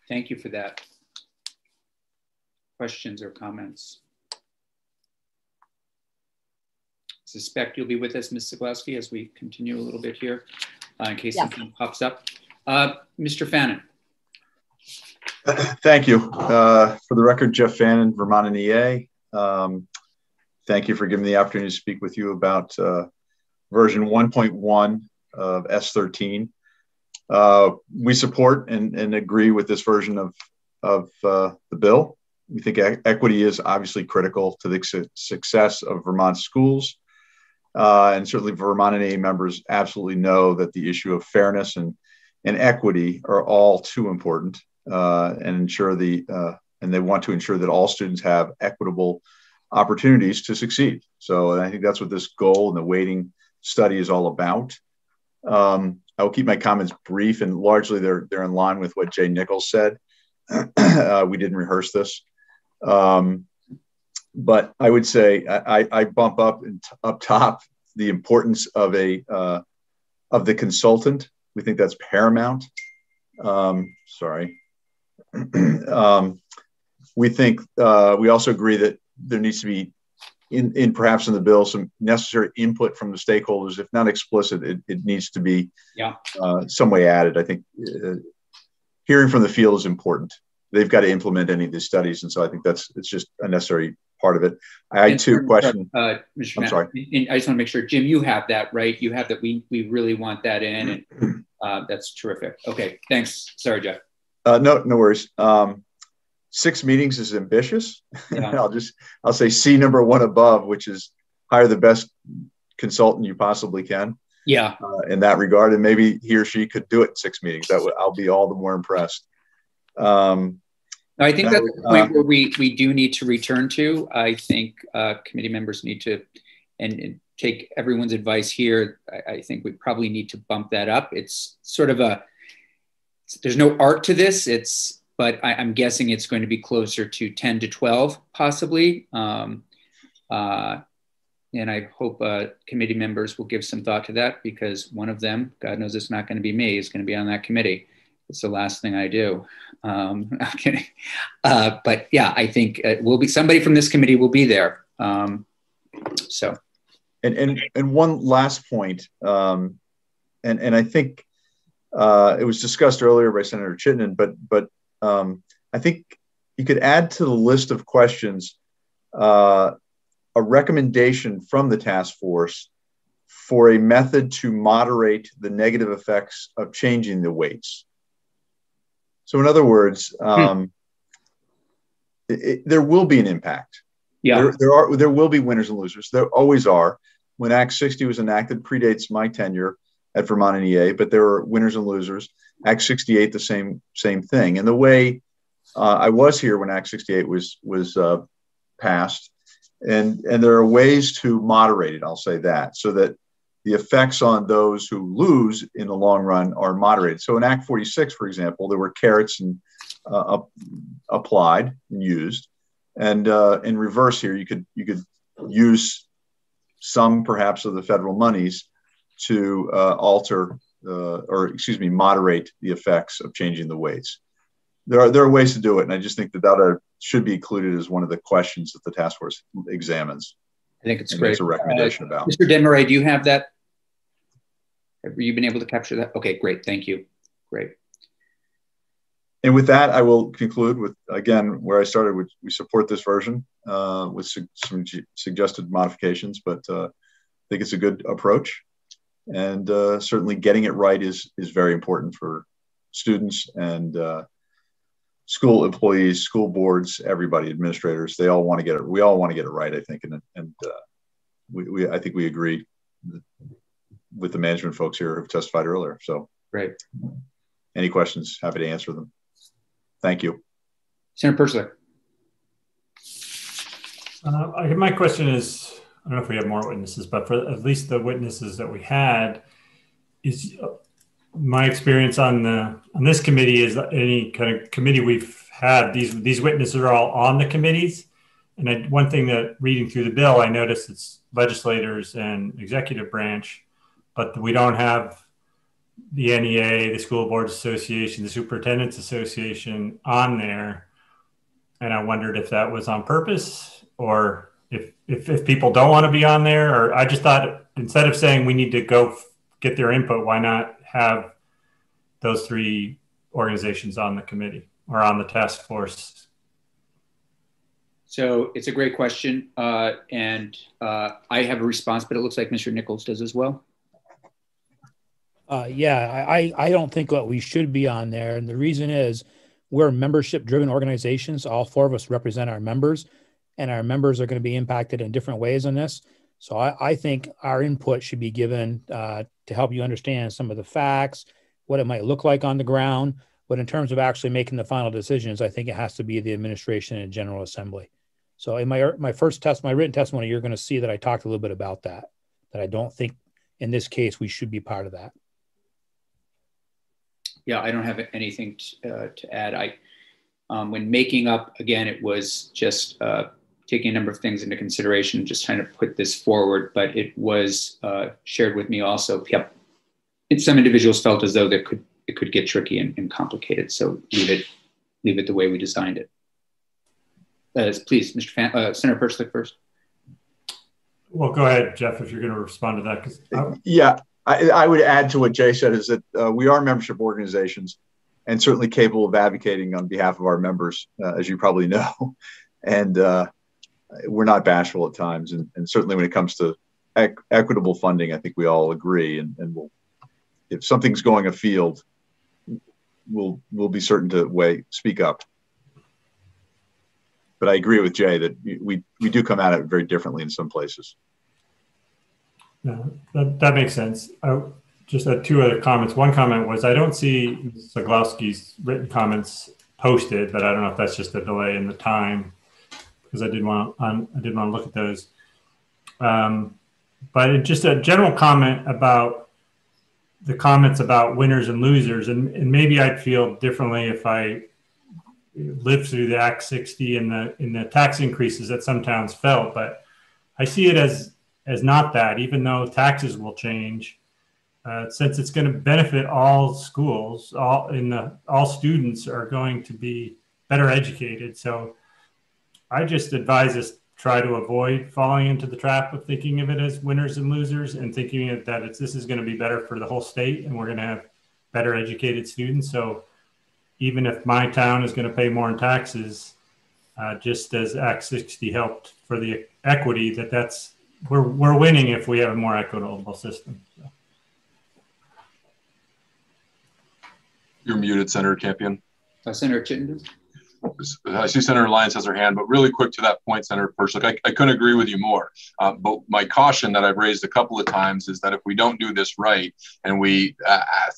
Thank you for that. Questions or comments? I suspect you'll be with us, Ms. Zaglowski, as we continue a little bit here in case something pops up. Mr. Fannin. Thank you. For the record, Jeff Fannin, Vermont and EA. Thank you for giving me the opportunity to speak with you about version 1.1 of S13. We support and agree with this version of the bill. We think equity is obviously critical to the success of Vermont schools. And certainly Vermont and EA members absolutely know that the issue of fairness and equity are all too important and they want to ensure that all students have equitable opportunities to succeed. So I think that's what this goal and the weighting study is all about. I will keep my comments brief and largely they're in line with what Jay Nichols said. We didn't rehearse this. But I would say I bump up top the importance of the consultant. We think that's paramount. We think we also agree that there needs to be perhaps in the bill some necessary input from the stakeholders. If not explicit, it needs to be some way added. I think hearing from the field is important. They've got to implement any of these studies, and so I think it's just a necessary part of it. I had two questions. I'm sorry. I just want to make sure, Jim, you have that, right? You have that. We really want that in, and that's terrific. Okay, thanks. Sorry, Jeff. No worries. 6 meetings is ambitious. Yeah. I'll say C number 1 above, which is hire the best consultant you possibly can. Yeah. In that regard, and maybe he or she could do it in 6 meetings. I'll be all the more impressed. I think that's the point where we do need to return to. I think committee members need to and take everyone's advice here. I think we probably need to bump that up. It's sort of there's no art to this. But I'm guessing it's going to be closer to 10 to 12, possibly. And I hope committee members will give some thought to that because one of them, God knows it's not going to be me, is going to be on that committee. It's the last thing I do. I'm kidding. But yeah, I think somebody from this committee will be there. So. And one last point, and I think it was discussed earlier by Senator Chittenden, but I think you could add to the list of questions a recommendation from the task force for a method to moderate the negative effects of changing the weights. So in other words, there will be an impact. Yeah. There will be winners and losers. There always are. When Act 60 was enacted, predates my tenure at Vermont and EA, but there were winners and losers. Act 68, the same thing. And the way I was here when Act 68 was passed, and there are ways to moderate it. I'll say that, so that the effects on those who lose in the long run are moderated. So in Act 46, for example, there were carrots and applied and used, and in reverse here, you could use some perhaps of the federal monies to moderate the effects of changing the weights. There are ways to do it, and I just think that should be included as one of the questions that the task force examines. I think it's great. It's a recommendation about. Mr. Desmarais, do you have that? Have you been able to capture that? Okay, great. Thank you. Great. And with that, I will conclude with, again, where I started with, we support this version with some suggested modifications, but I think it's a good approach. And certainly getting it right is very important for students and school employees, school boards, everybody, administrators. They all want to get it. We all want to get it right, I think. And I think we agree with the management folks here who've testified earlier. So great. Any questions? Happy to answer them. Thank you. Senator Persler. My question is, I don't know if we have more witnesses, but for at least the witnesses that we had, is my experience on this committee is any kind of committee we've had, these witnesses are all on the committees. And one thing that reading through the bill, I noticed it's legislators and executive branch, but we don't have the NEA, the School Boards Association, the Superintendents Association on there. And I wondered if that was on purpose, or if people don't want to be on there, or I just thought instead of saying we need to go get their input, why not have those three organizations on the committee or on the task force? So it's a great question. And I have a response, but it looks like Mr. Nichols does as well. I don't think that we should be on there. And the reason is we're membership driven organizations. All four of us represent our members, and our members are going to be impacted in different ways on this. So I think our input should be given to help you understand some of the facts, what it might look like on the ground. But in terms of actually making the final decisions, I think it has to be the administration and General Assembly. So in my written testimony, you're going to see that I talked a little bit about that I don't think in this case we should be part of that. Yeah, I don't have anything to add. When making up, again, it was just taking a number of things into consideration, just trying to put this forward, but it was shared with me also. Yep, some individuals felt as though it could get tricky and complicated. So leave it the way we designed it. Please, Senator Persler first. Well, go ahead, Jeff, if you're going to respond to that. Yeah. I would add to what Jay said is that we are membership organizations and certainly capable of advocating on behalf of our members, as you probably know. And we're not bashful at times. And certainly when it comes to equitable funding, I think we all agree. And if something's going afield, we'll be certain to speak up. But I agree with Jay that we do come at it very differently in some places. No, that makes sense. Just had two other comments. One comment was I don't see Zaglowski's written comments posted, but I don't know if that's just a delay in the time because I did want to look at those. But just a general comment about the comments about winners and losers, and maybe I'd feel differently if I lived through the Act 60 and the tax increases that some towns felt, but I see it as not that, even though taxes will change, since it's going to benefit all schools, all students are going to be better educated. So I just advise us try to avoid falling into the trap of thinking of it as winners and losers and thinking that this is going to be better for the whole state and we're going to have better educated students. So even if my town is going to pay more in taxes, just as Act 60 helped for the equity, we're winning if we have a more equitable system. So. You're muted, Senator Campion. Senator Chittenden. I see Senator Lyons has her hand, but really quick to that point, Senator Persh, I couldn't agree with you more. But my caution that I've raised a couple of times is that if we don't do this right and we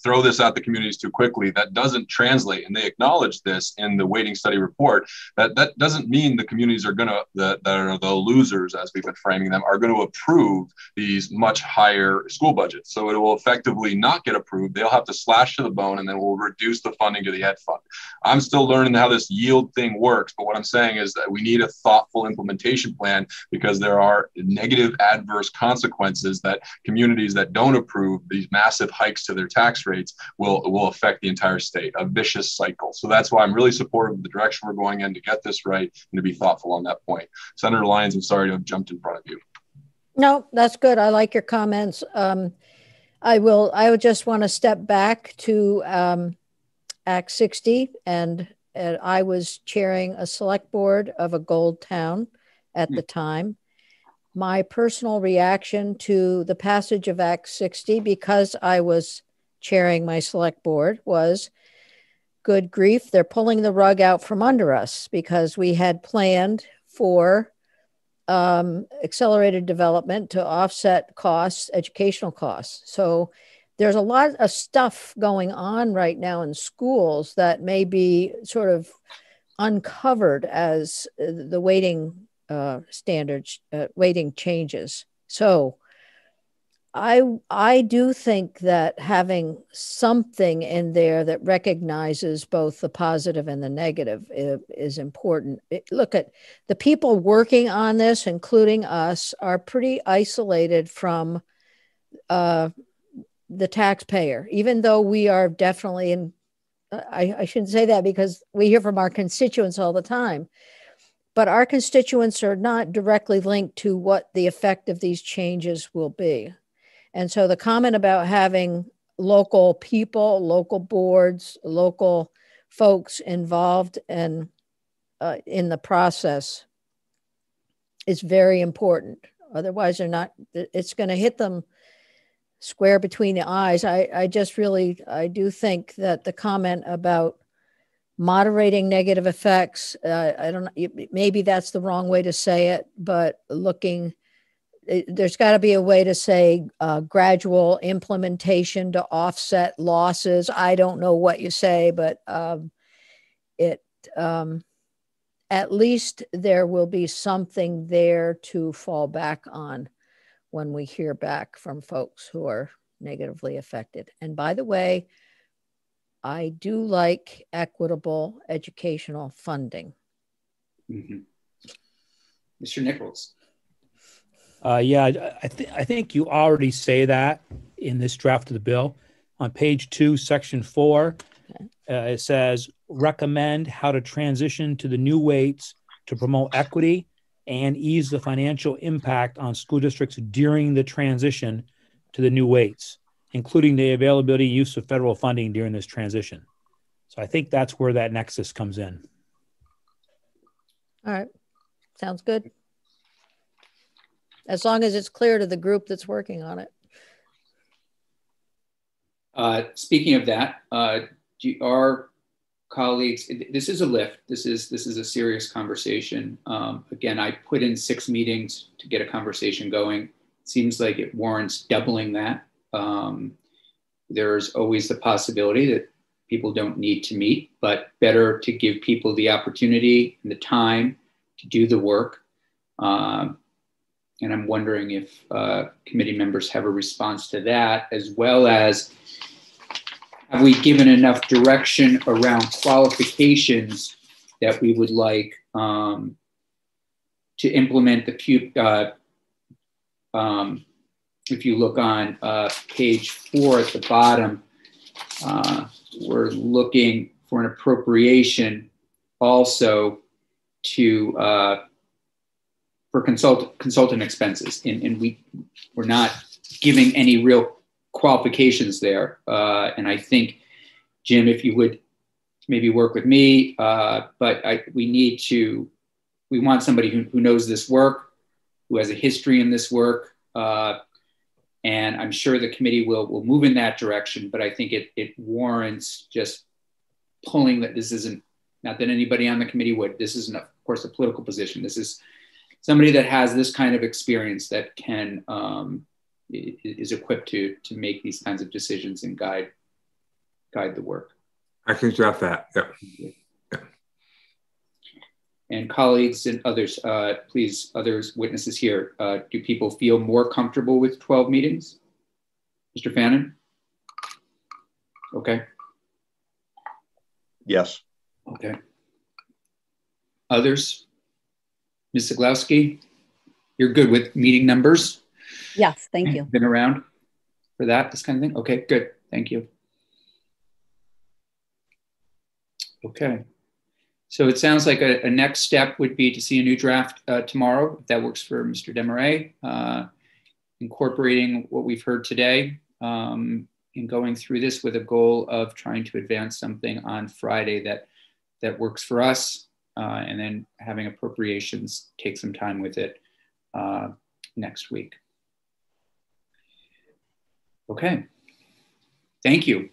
throw this at the communities too quickly, that doesn't translate. And they acknowledge this in the weighting study report. That doesn't mean the communities are going to, that are the losers, as we've been framing them, are going to approve these much higher school budgets. So it will effectively not get approved. They'll have to slash to the bone, and then we'll reduce the funding to the ed fund. I'm still learning how this yield thing works, but what I'm saying is that we need a thoughtful implementation plan, because there are negative adverse consequences that communities that don't approve these massive hikes to their tax rates will affect the entire state, a vicious cycle. So that's why I'm really supportive of the direction we're going in to get this right and to be thoughtful on that point. Senator Lyons, I'm sorry to have jumped in front of you. No, that's good. I like your comments. I would just want to step back to Act 60, and I was chairing a select board of a gold town at the time. My personal reaction to the passage of Act 60, because I was chairing my select board, was, good grief, they're pulling the rug out from under us, because we had planned for accelerated development to offset costs, educational costs. So there's a lot of stuff going on right now in schools that may be sort of uncovered as the weighting standards, weighting changes. So I do think that having something in there that recognizes both the positive and the negative is important. Look at the people working on this, including us, are pretty isolated from the taxpayer, even though we are definitely in, I shouldn't say that because we hear from our constituents all the time, but our constituents are not directly linked to what the effect of these changes will be. And so the comment about having local people, local boards, local folks involved in the process is very important. Otherwise, it's going to hit them square between the eyes. I do think that the comment about moderating negative effects, I don't know, maybe that's the wrong way to say it, but there's got to be a way to say gradual implementation to offset losses. I don't know what you say, but at least there will be something there to fall back on when we hear back from folks who are negatively affected. And by the way, I do like equitable educational funding. Mm-hmm. Mr. Nichols. Yeah, I think you already say that in this draft of the bill. On page 2, section 4, it says, recommend how to transition to the new weights to promote equity and ease the financial impact on school districts during the transition to the new weights, including the availability and use of federal funding during this transition. So I think that's where that nexus comes in. All right. Sounds good. As long as it's clear to the group that's working on it. Speaking of that, our colleagues, this is a lift. This is a serious conversation. Again, I put in 6 meetings to get a conversation going. It seems like it warrants doubling that. There's always the possibility that people don't need to meet, but better to give people the opportunity and the time to do the work. And I'm wondering if committee members have a response to that, as well as have we given enough direction around qualifications that we would like to implement the if you look on page 4 at the bottom, we're looking for an appropriation also to for consultant expenses, and we're not giving any real qualifications there. And I think, Jim, if you would maybe work with me, but we want somebody who knows this work, who has a history in this work, and I'm sure the committee will move in that direction. But I think it warrants just pulling that this isn't Not that anybody on the committee would. This isn't, of course, a political position. This is somebody that has this kind of experience that can is equipped to make these kinds of decisions and guide the work. I can draft that. Yep. Yep. And colleagues and others, please, others witnesses here, do people feel more comfortable with 12 meetings? Mr. Fannin? Okay. Yes. Okay. Others? Ms. Zaglowski, you're good with meeting numbers? Yes, thank you. Been around for that, this kind of thing? Okay, good. Thank you. Okay. So it sounds like a next step would be to see a new draft tomorrow, if that works for Mr. Desmarais, incorporating what we've heard today and going through this with a goal of trying to advance something on Friday that works for us, and then having appropriations take some time with it next week. Okay. Thank you.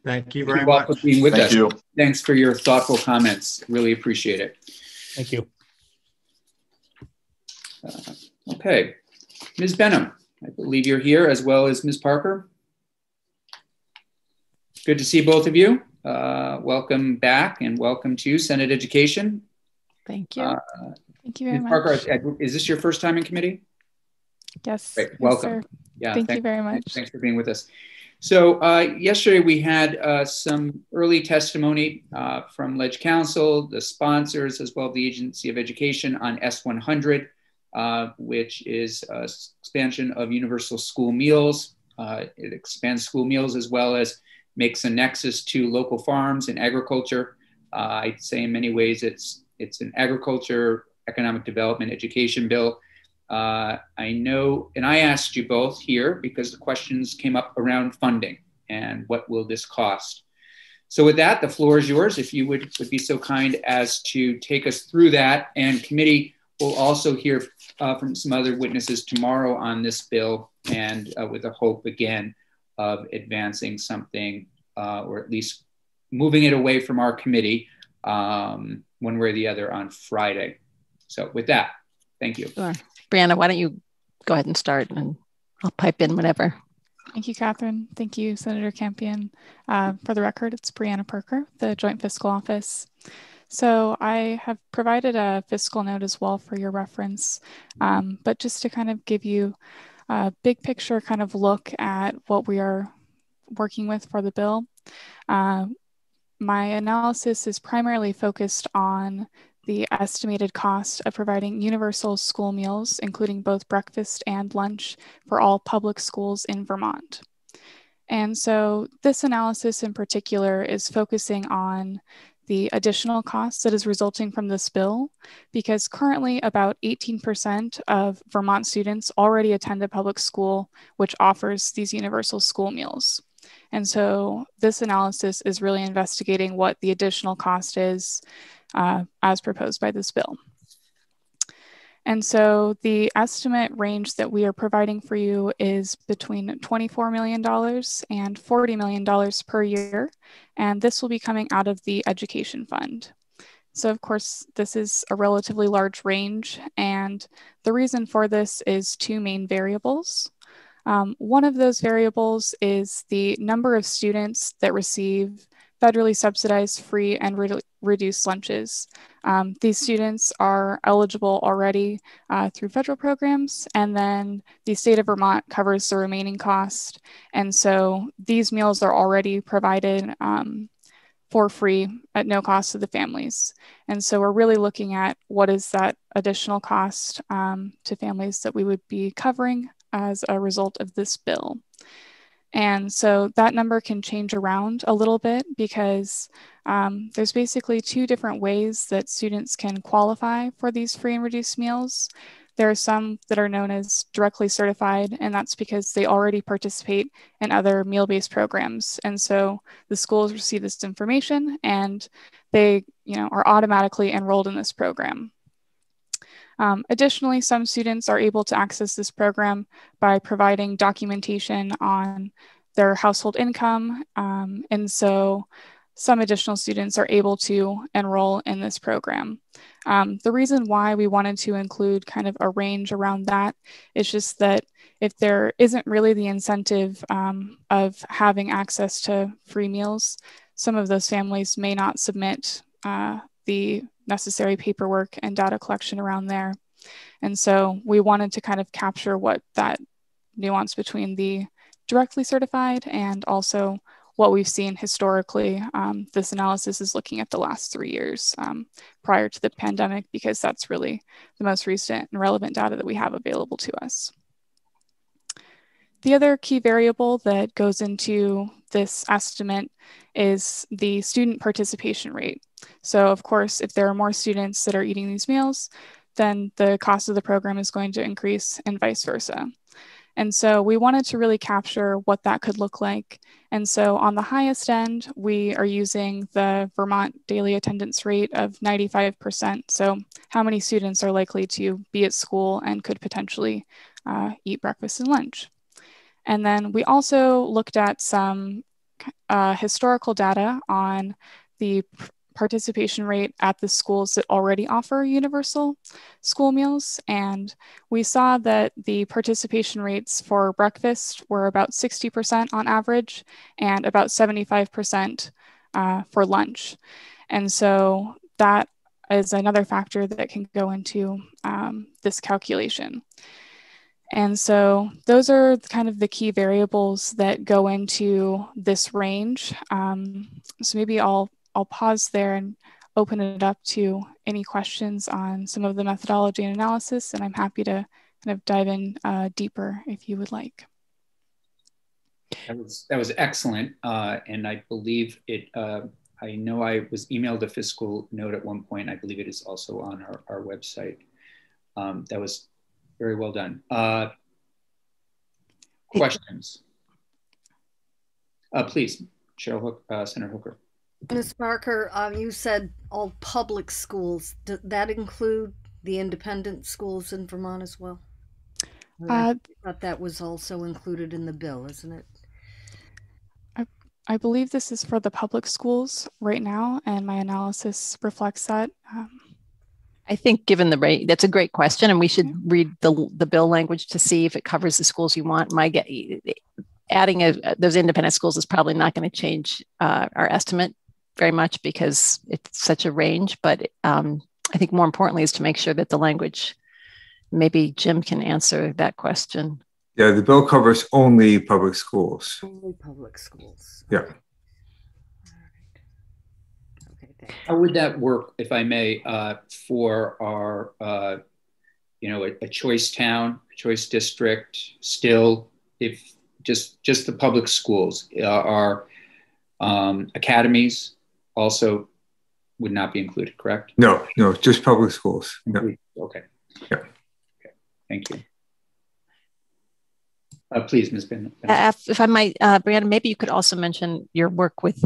Thank you very much for being with us. Thank you. Thanks for your thoughtful comments. Really appreciate it. Thank you. Okay. Ms. Benham, I believe you're here, as well as Ms. Parker. Good to see both of you. Welcome back, and welcome to Senate Education. Thank you. Thank you very much. Parker, is this your first time in committee? Yes. Great. Welcome. Yes, sir. Yeah. Thank you very much. Thanks for being with us. So yesterday we had some early testimony from Ledge Council, the sponsors, as well as the Agency of Education on S100, which is expansion of universal school meals. It expands school meals as well as makes a nexus to local farms and agriculture. I'd say in many ways it's an agriculture, economic development, education bill. I know, and I asked you both here because the questions came up around funding and what will this cost. So with that, the floor is yours. If you would be so kind as to take us through that, and committee will also hear from some other witnesses tomorrow on this bill, and with the hope again of advancing something or at least moving it away from our committee one way or the other on Friday. So with that, thank you. Sure. Brianna, why don't you go ahead and start, and I'll pipe in whenever. Thank you, Catherine. Thank you, Senator Campion. For the record, it's Brianna Parker, the Joint Fiscal Office. So I have provided a fiscal note as well for your reference, but just to kind of give you a big picture kind of look at what we are working with for the bill. My analysis is primarily focused on the estimated cost of providing universal school meals, including both breakfast and lunch, for all public schools in Vermont. And so this analysis in particular is focusing on the additional costs that is resulting from this bill, because currently about 18% of Vermont students already attend a public school which offers these universal school meals. And so this analysis is really investigating what the additional cost is as proposed by this bill. And so the estimate range that we are providing for you is between $24 million and $40 million per year. And this will be coming out of the education fund. So of course, this is a relatively large range. And the reason for this is two main variables. One of those variables is the number of students that receive federally subsidized free and reduced lunches. These students are eligible already through federal programs, and then the state of Vermont covers the remaining cost. And so these meals are already provided for free at no cost to the families. And so we're really looking at what is that additional cost to families that we would be covering as a result of this bill. And so that number can change around a little bit because there's basically two different ways that students can qualify for these free and reduced meals. There are some that are known as directly certified, and that's because they already participate in other meal-based programs. And so the schools receive this information and they, are automatically enrolled in this program. Additionally, some students are able to access this program by providing documentation on their household income. And so some additional students are able to enroll in this program. The reason why we wanted to include kind of a range around that is just that if there isn't really the incentive of having access to free meals, some of those families may not submit the necessary paperwork and data collection around there. And so we wanted to kind of capture what that nuance between the directly certified and also what we've seen historically. This analysis is looking at the last 3 years prior to the pandemic, because that's really the most recent and relevant data that we have available to us. The other key variable that goes into this estimate is the student participation rate. So of course, if there are more students that are eating these meals, then the cost of the program is going to increase and vice versa. And so we wanted to really capture what that could look like. And so on the highest end, we are using the Vermont daily attendance rate of 95%. So how many students are likely to be at school and could potentially eat breakfast and lunch. And then we also looked at some historical data on the participation rate at the schools that already offer universal school meals. And we saw that the participation rates for breakfast were about 60% on average and about 75% for lunch. And so that is another factor that can go into this calculation. And so those are kind of the key variables that go into this range. So maybe I'll pause there and open it up to any questions on some of the methodology and analysis, and I'm happy to kind of dive in deeper if you would like. That was excellent, and I believe it. I know I was emailed a fiscal note at one point. I believe it is also on our website. That was very well done. Questions? Please, Senator Hooker. Ms. Barker, you said all public schools. Does that include the independent schools in Vermont as well? I thought that was also included in the bill, isn't it? I believe this is for the public schools right now, and my analysis reflects that. I think given the rate, that's a great question, and we should read the bill language to see if it covers the schools you want. Adding those independent schools is probably not going to change our estimate very much because it's such a range, but I think more importantly is to make sure that the language, maybe Jim can answer that question. Yeah, the bill covers only public schools. Only public schools. Yeah. How would that work, if I may, for our, a choice town, choice district? Still, if just the public schools, our academies also would not be included, correct? No, just public schools. No. Okay. Yeah. Okay. Thank you. Please, Ms. Ben. If I might, Brianna, maybe you could also mention your work with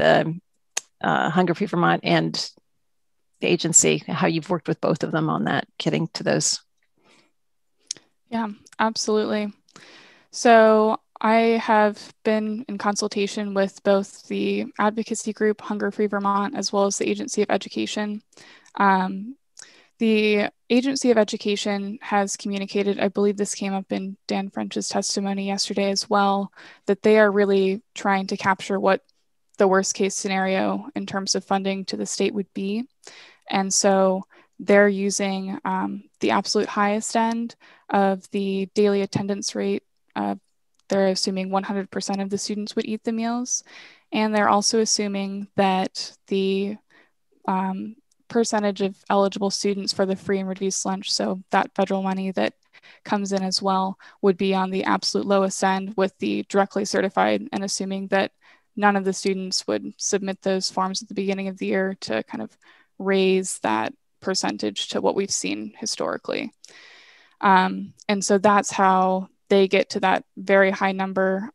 Hunger Free Vermont and the agency, how you've worked with both of them on that, getting to those. Yeah, absolutely. So I have been in consultation with both the advocacy group Hunger Free Vermont as well as the Agency of Education. The Agency of Education has communicated, I believe this came up in Dan French's testimony yesterday as well, that they are really trying to capture what the worst case scenario in terms of funding to the state would be. And so they're using the absolute highest end of the daily attendance rate. They're assuming 100% of the students would eat the meals. And they're also assuming that the percentage of eligible students for the free and reduced lunch, so that federal money that comes in as well, would be on the absolute lowest end with the directly certified, and assuming that none of the students would submit those forms at the beginning of the year to kind of raise that percentage to what we've seen historically. And so that's how they get to that very high number.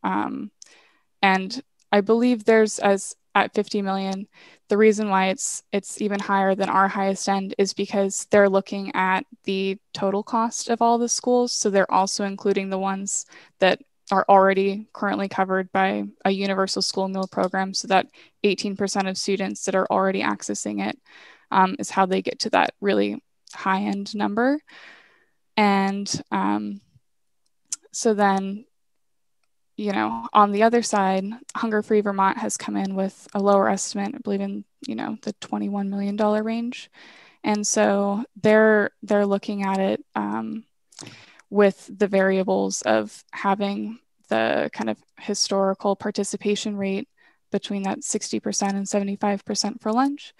And I believe there's, as at 50 million, the reason why it's even higher than our highest end is because they're looking at the total cost of all the schools. So they're also including the ones that are already currently covered by a universal school meal program, so that 18% of students that are already accessing it is how they get to that really high-end number. And so then, you know, on the other side, Hunger Free Vermont has come in with a lower estimate, I believe in, you know, the $21 million range. And so they're looking at it with the variables of having the kind of historical participation rate between that 60% and 75% for lunch,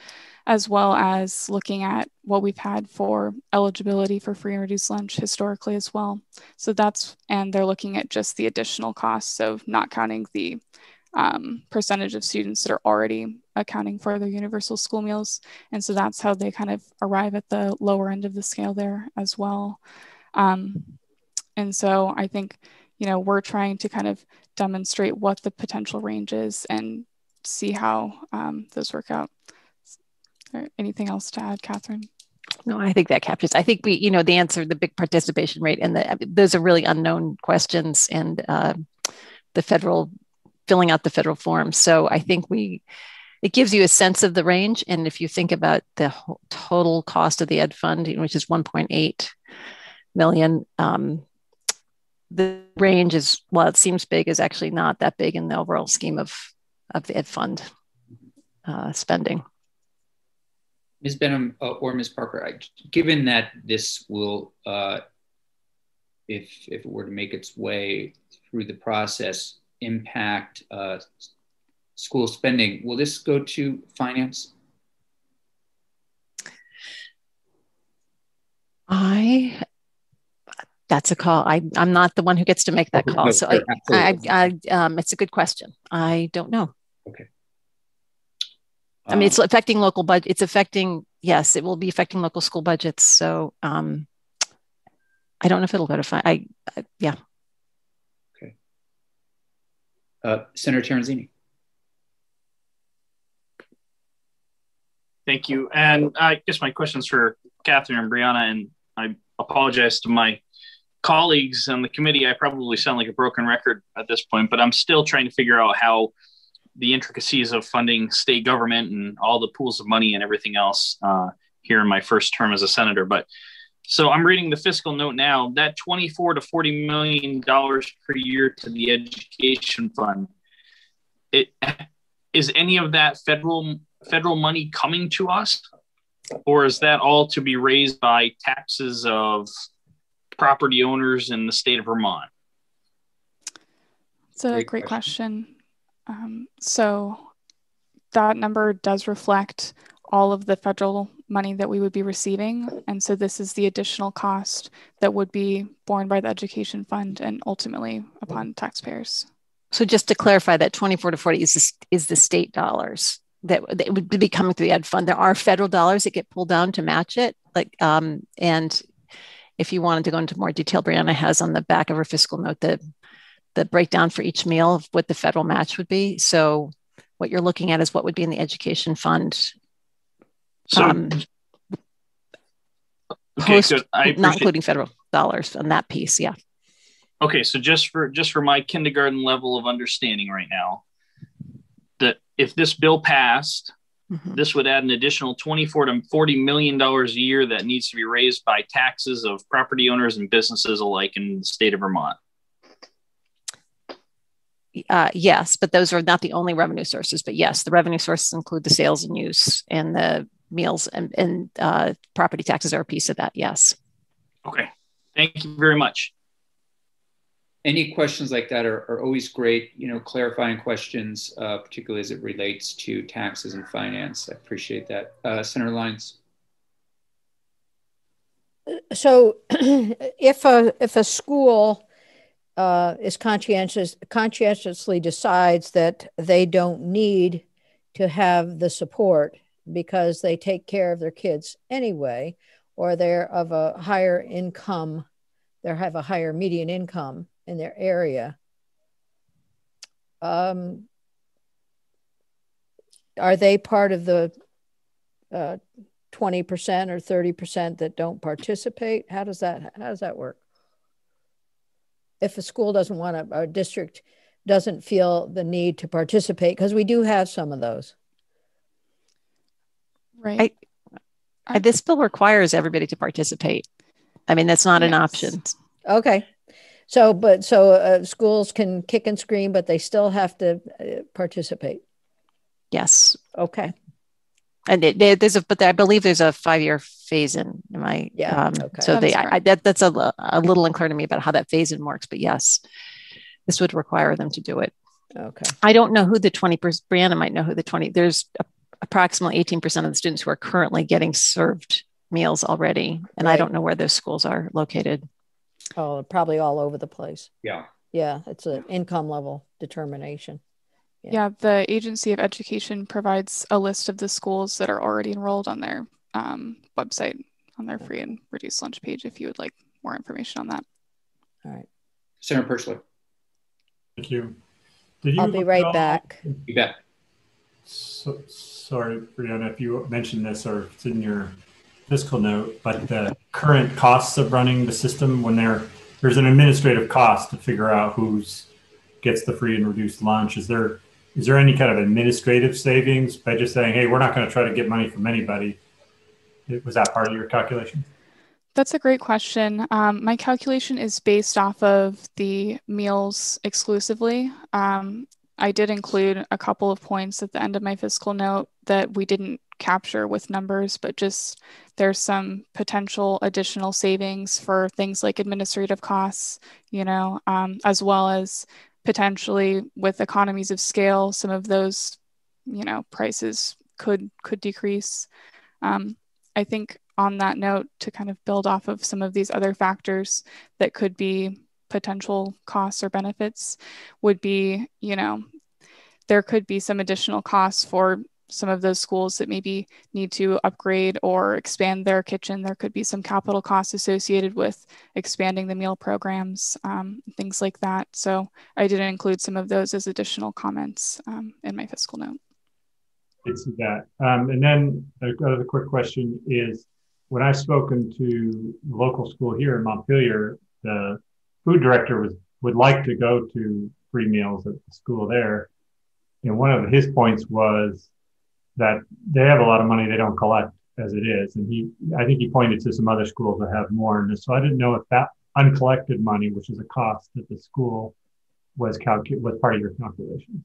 as well as looking at what we've had for eligibility for free and reduced lunch historically as well. So and they're looking at just the additional costs, so not counting the percentage of students that are already accounting for their universal school meals. And so that's how they kind of arrive at the lower end of the scale there as well. And so I think, you know, we're trying to kind of demonstrate what the potential range is and see how those work out. Anything else to add, Catherine? No, I think that captures. I think we, you know, the answer, the big participation rate, and those are really unknown questions, and the federal, filling out the federal form. So I think it gives you a sense of the range. And if you think about the total cost of the ed fund, which is 1.8 million, the range is, while it seems big, is actually not that big in the overall scheme of the ed fund spending. Ms. Benham or Ms. Parker, given that this will, if it were to make its way through the process, impact school spending, will this go to finance? That's a call. I'm not the one who gets to make that call. So it's a good question. I don't know. Okay. I mean, it's affecting local budget. It's affecting, yes, it will be affecting local school budgets. So I don't know if it'll go to yeah. Okay. Senator Terenzini. Thank you. And I guess my question's for Catherine and Brianna, and I apologize to my colleagues on the committee. I probably sound like a broken record at this point, but I'm still trying to figure out how the intricacies of funding state government and all the pools of money and everything else here in my first term as a senator. But so I'm reading the fiscal note now, that $24 to $40 million per year to the education fund. Is any of that federal money coming to us, or is that all to be raised by taxes of property owners in the state of Vermont? It's a great question. So that number does reflect all of the federal money that we would be receiving. And so this is the additional cost that would be borne by the education fund and ultimately upon taxpayers. So just to clarify, that 24 to 40 is the state dollars that would be coming through the ed fund. There are federal dollars that get pulled down to match it. And if you wanted to go into more detail, Brianna has on the back of her fiscal note the breakdown for each meal of what the federal match would be. So what you're looking at is what would be in the education fund. So, okay, good. Not including federal dollars on that piece, yeah. Okay, so just for my kindergarten level of understanding right now, that if this bill passed, this would add an additional $24 to $40 million a year that needs to be raised by taxes of property owners and businesses alike in the state of Vermont. Yes, but those are not the only revenue sources. But yes, the revenue sources include the sales and use and the meals, and property taxes are a piece of that. Yes. Okay. Thank you very much. Any questions like that are always great, clarifying questions, particularly as it relates to taxes and finance. I appreciate that. Senator Lyons. So if a school is conscientiously decides that they don't need to have the support because they take care of their kids anyway, or they're of a higher income, they have a higher median income in their area, are they part of the 20% or 30% that don't participate? How does that work? if a school doesn't want to, a district doesn't feel the need to participate, because we do have some of those. Right. This bill requires everybody to participate. I mean, that's not an option. Okay. So schools can kick and scream, but they still have to participate. Yes. Okay. And but I believe there's a 5-year phase-in. Am I? Yeah. Okay. So that's a little unclear to me about how that phase-in works. But yes, this would require them to do it. Okay. I don't know who the 20%. Brianna might know who the 20. There's approximately 18% of the students who are currently getting served meals already, and I don't know where those schools are located. Oh, probably all over the place. Yeah. Yeah, it's an income level determination. Yeah, the Agency of Education provides a list of the schools that are already enrolled on their website, on their free and reduced lunch page, if you would like more information on that. All right. Senator Perchler. Thank you. I'll be right back. You bet. So, sorry, Brianna, if you mentioned this or if it's in your fiscal note, but the current costs of running the system, when there's an administrative cost to figure out who gets the free and reduced lunch, is there any kind of administrative savings by just saying, hey, we're not going to try to get money from anybody? Was that part of your calculation? That's a great question. My calculation is based off of the meals exclusively. I did include a couple of points at the end of my fiscal note that we didn't capture with numbers, but just there's some potential additional savings for things like administrative costs, as well as potentially with economies of scale, some of those, prices could decrease. I think on that note, to kind of build off of some of these other factors that could be potential costs or benefits would be, there could be some additional costs for some of those schools that maybe need to upgrade or expand their kitchen. There could be some capital costs associated with expanding the meal programs, things like that. So I did include some of those as additional comments in my fiscal note. I see that. And then another quick question is, when I've spoken to the local school here in Montpelier, the food director would like to go to free meals at the school there. And one of his points was that they have a lot of money they don't collect as it is. And I think he pointed to some other schools that have more. And so I didn't know if that uncollected money, which is a cost at the school, was part of your calculation.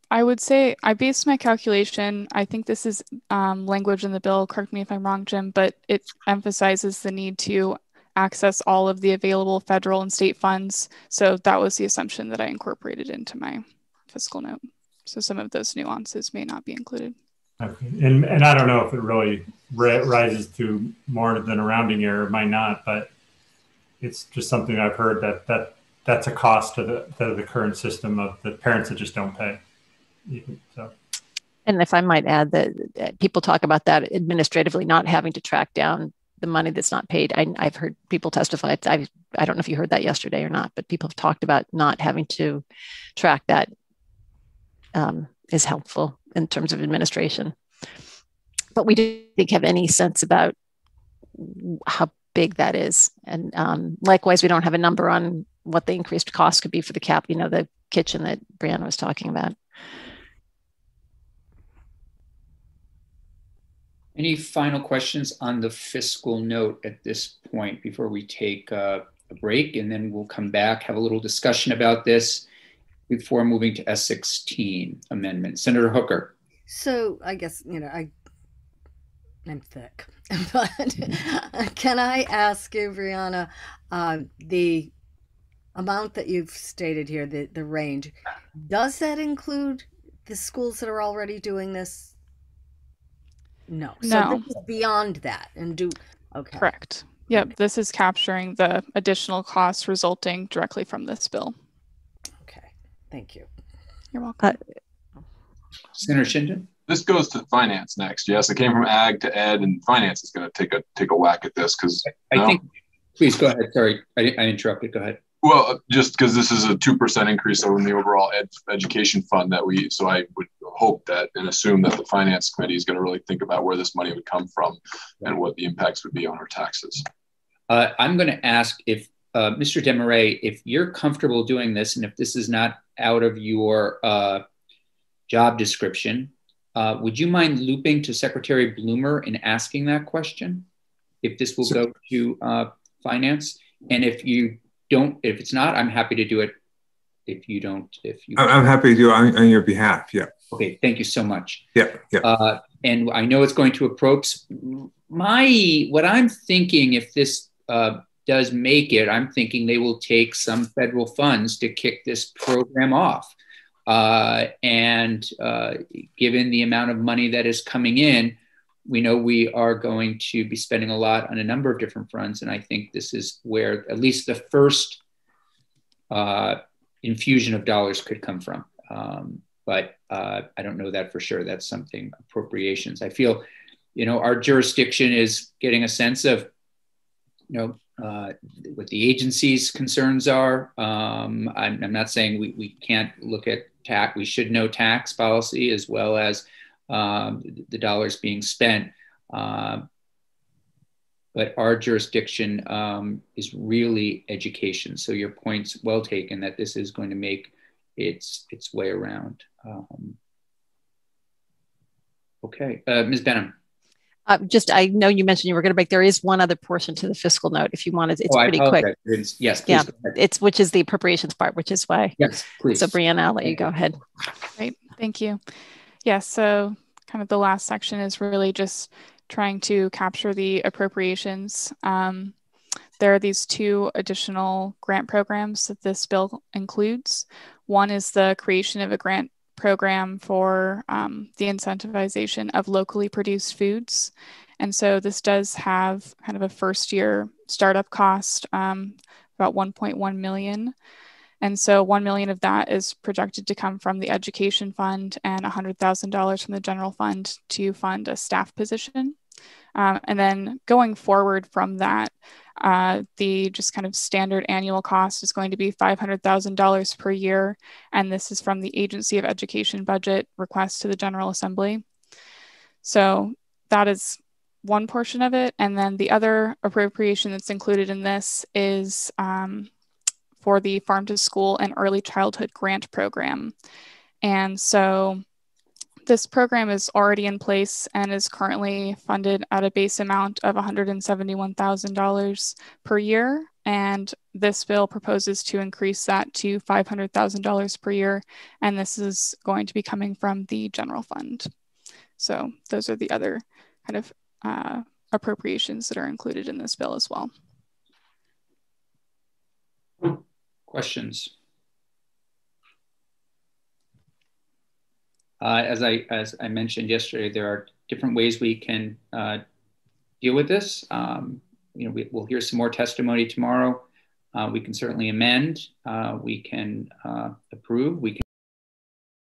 I would say I based my calculation. I think this is language in the bill. Correct me if I'm wrong, Jim, but it emphasizes the need to access all of the available federal and state funds. So that was the assumption that I incorporated into my fiscal note. So some of those nuances may not be included. Okay. And I don't know if it really rises to more than a rounding error. It might not, but it's just something I've heard that's a cost to the current system of the parents that just don't pay. So. And if I might add that people talk about that administratively not having to track down the money that's not paid. I've heard people testify. I don't know if you heard that yesterday or not, but people have talked about not having to track that is helpful in terms of administration. But we didn't have any sense about how big that is. And likewise, we don't have a number on what the increased cost could be for the kitchen that Brianna was talking about. Any final questions on the fiscal note at this point before we take a break, and then we'll come back, have a little discussion about this before moving to S16 amendment. Senator Hooker. So I guess, I'm thick, but can I ask you, Brianna, the amount that you've stated here, the range, does that include the schools that are already doing this? No. So this is beyond that okay. Correct. Yep. This is capturing the additional costs resulting directly from this bill. Okay. Thank you. You're welcome. Senator Shinden? This goes to finance next. Yes, it came from ag to ed, and finance is going to take a whack at this because I think. Please go ahead. Sorry, I interrupted. Go ahead. Well, just because this is a 2% increase over the overall education fund so I would hope that and assume that the finance committee is going to really think about where this money would come from and what the impacts would be on our taxes. I'm going to ask if Mr. Desmarais, if you're comfortable doing this, and if this is not out of your job description, would you mind looping to Secretary Bloomer and asking that question? If this will go to finance, and if you don't, if it's not, I'm happy to do it. If you don't, I'm happy to do it on your behalf. Yeah. Okay. Thank you so much. Yeah. Yeah. And I know it's going to approach what I'm thinking, if this does make it, I'm thinking they will take some federal funds to kick this program off. And given the amount of money that is coming in, we know we are going to be spending a lot on a number of different fronts. And I think this is where at least the first infusion of dollars could come from. But I don't know that for sure. That's something, appropriations. I feel, our jurisdiction is getting a sense of, what the agency's concerns are. I'm not saying we can't look at tax. We should know tax policy as well as the dollars being spent. But our jurisdiction is really education. So your point's well taken that this is going to make its way around. Okay, Ms. Benham. I know you mentioned you were going to break. There is one other portion to the fiscal note if you wanted. It's pretty quick. Yes, please. Yeah, which is the appropriations part, which is why. Yes, please. So Brianna, I'll let you go ahead. Great, thank you. Yeah, so kind of the last section is really just trying to capture the appropriations. There are these two additional grant programs that this bill includes. One is the creation of a grant program for the incentivization of locally produced foods. And so this does have kind of a first year startup cost, about 1.1 million. And so 1 million of that is projected to come from the education fund and $100,000 from the general fund to fund a staff position. And then going forward from that, the just kind of standard annual cost is going to be $500,000 per year. And this is from the Agency of Education budget request to the General Assembly. So that is one portion of it. And then the other appropriation that's included in this is for the Farm to School and Early Childhood Grant Program. And so this program is already in place and is currently funded at a base amount of $171,000 per year. And this bill proposes to increase that to $500,000 per year. And this is going to be coming from the general fund. So those are the other kind of appropriations that are included in this bill as well. Questions? As I mentioned yesterday, there are different ways we can deal with this. We'll hear some more testimony tomorrow. We can certainly amend. We can approve. We can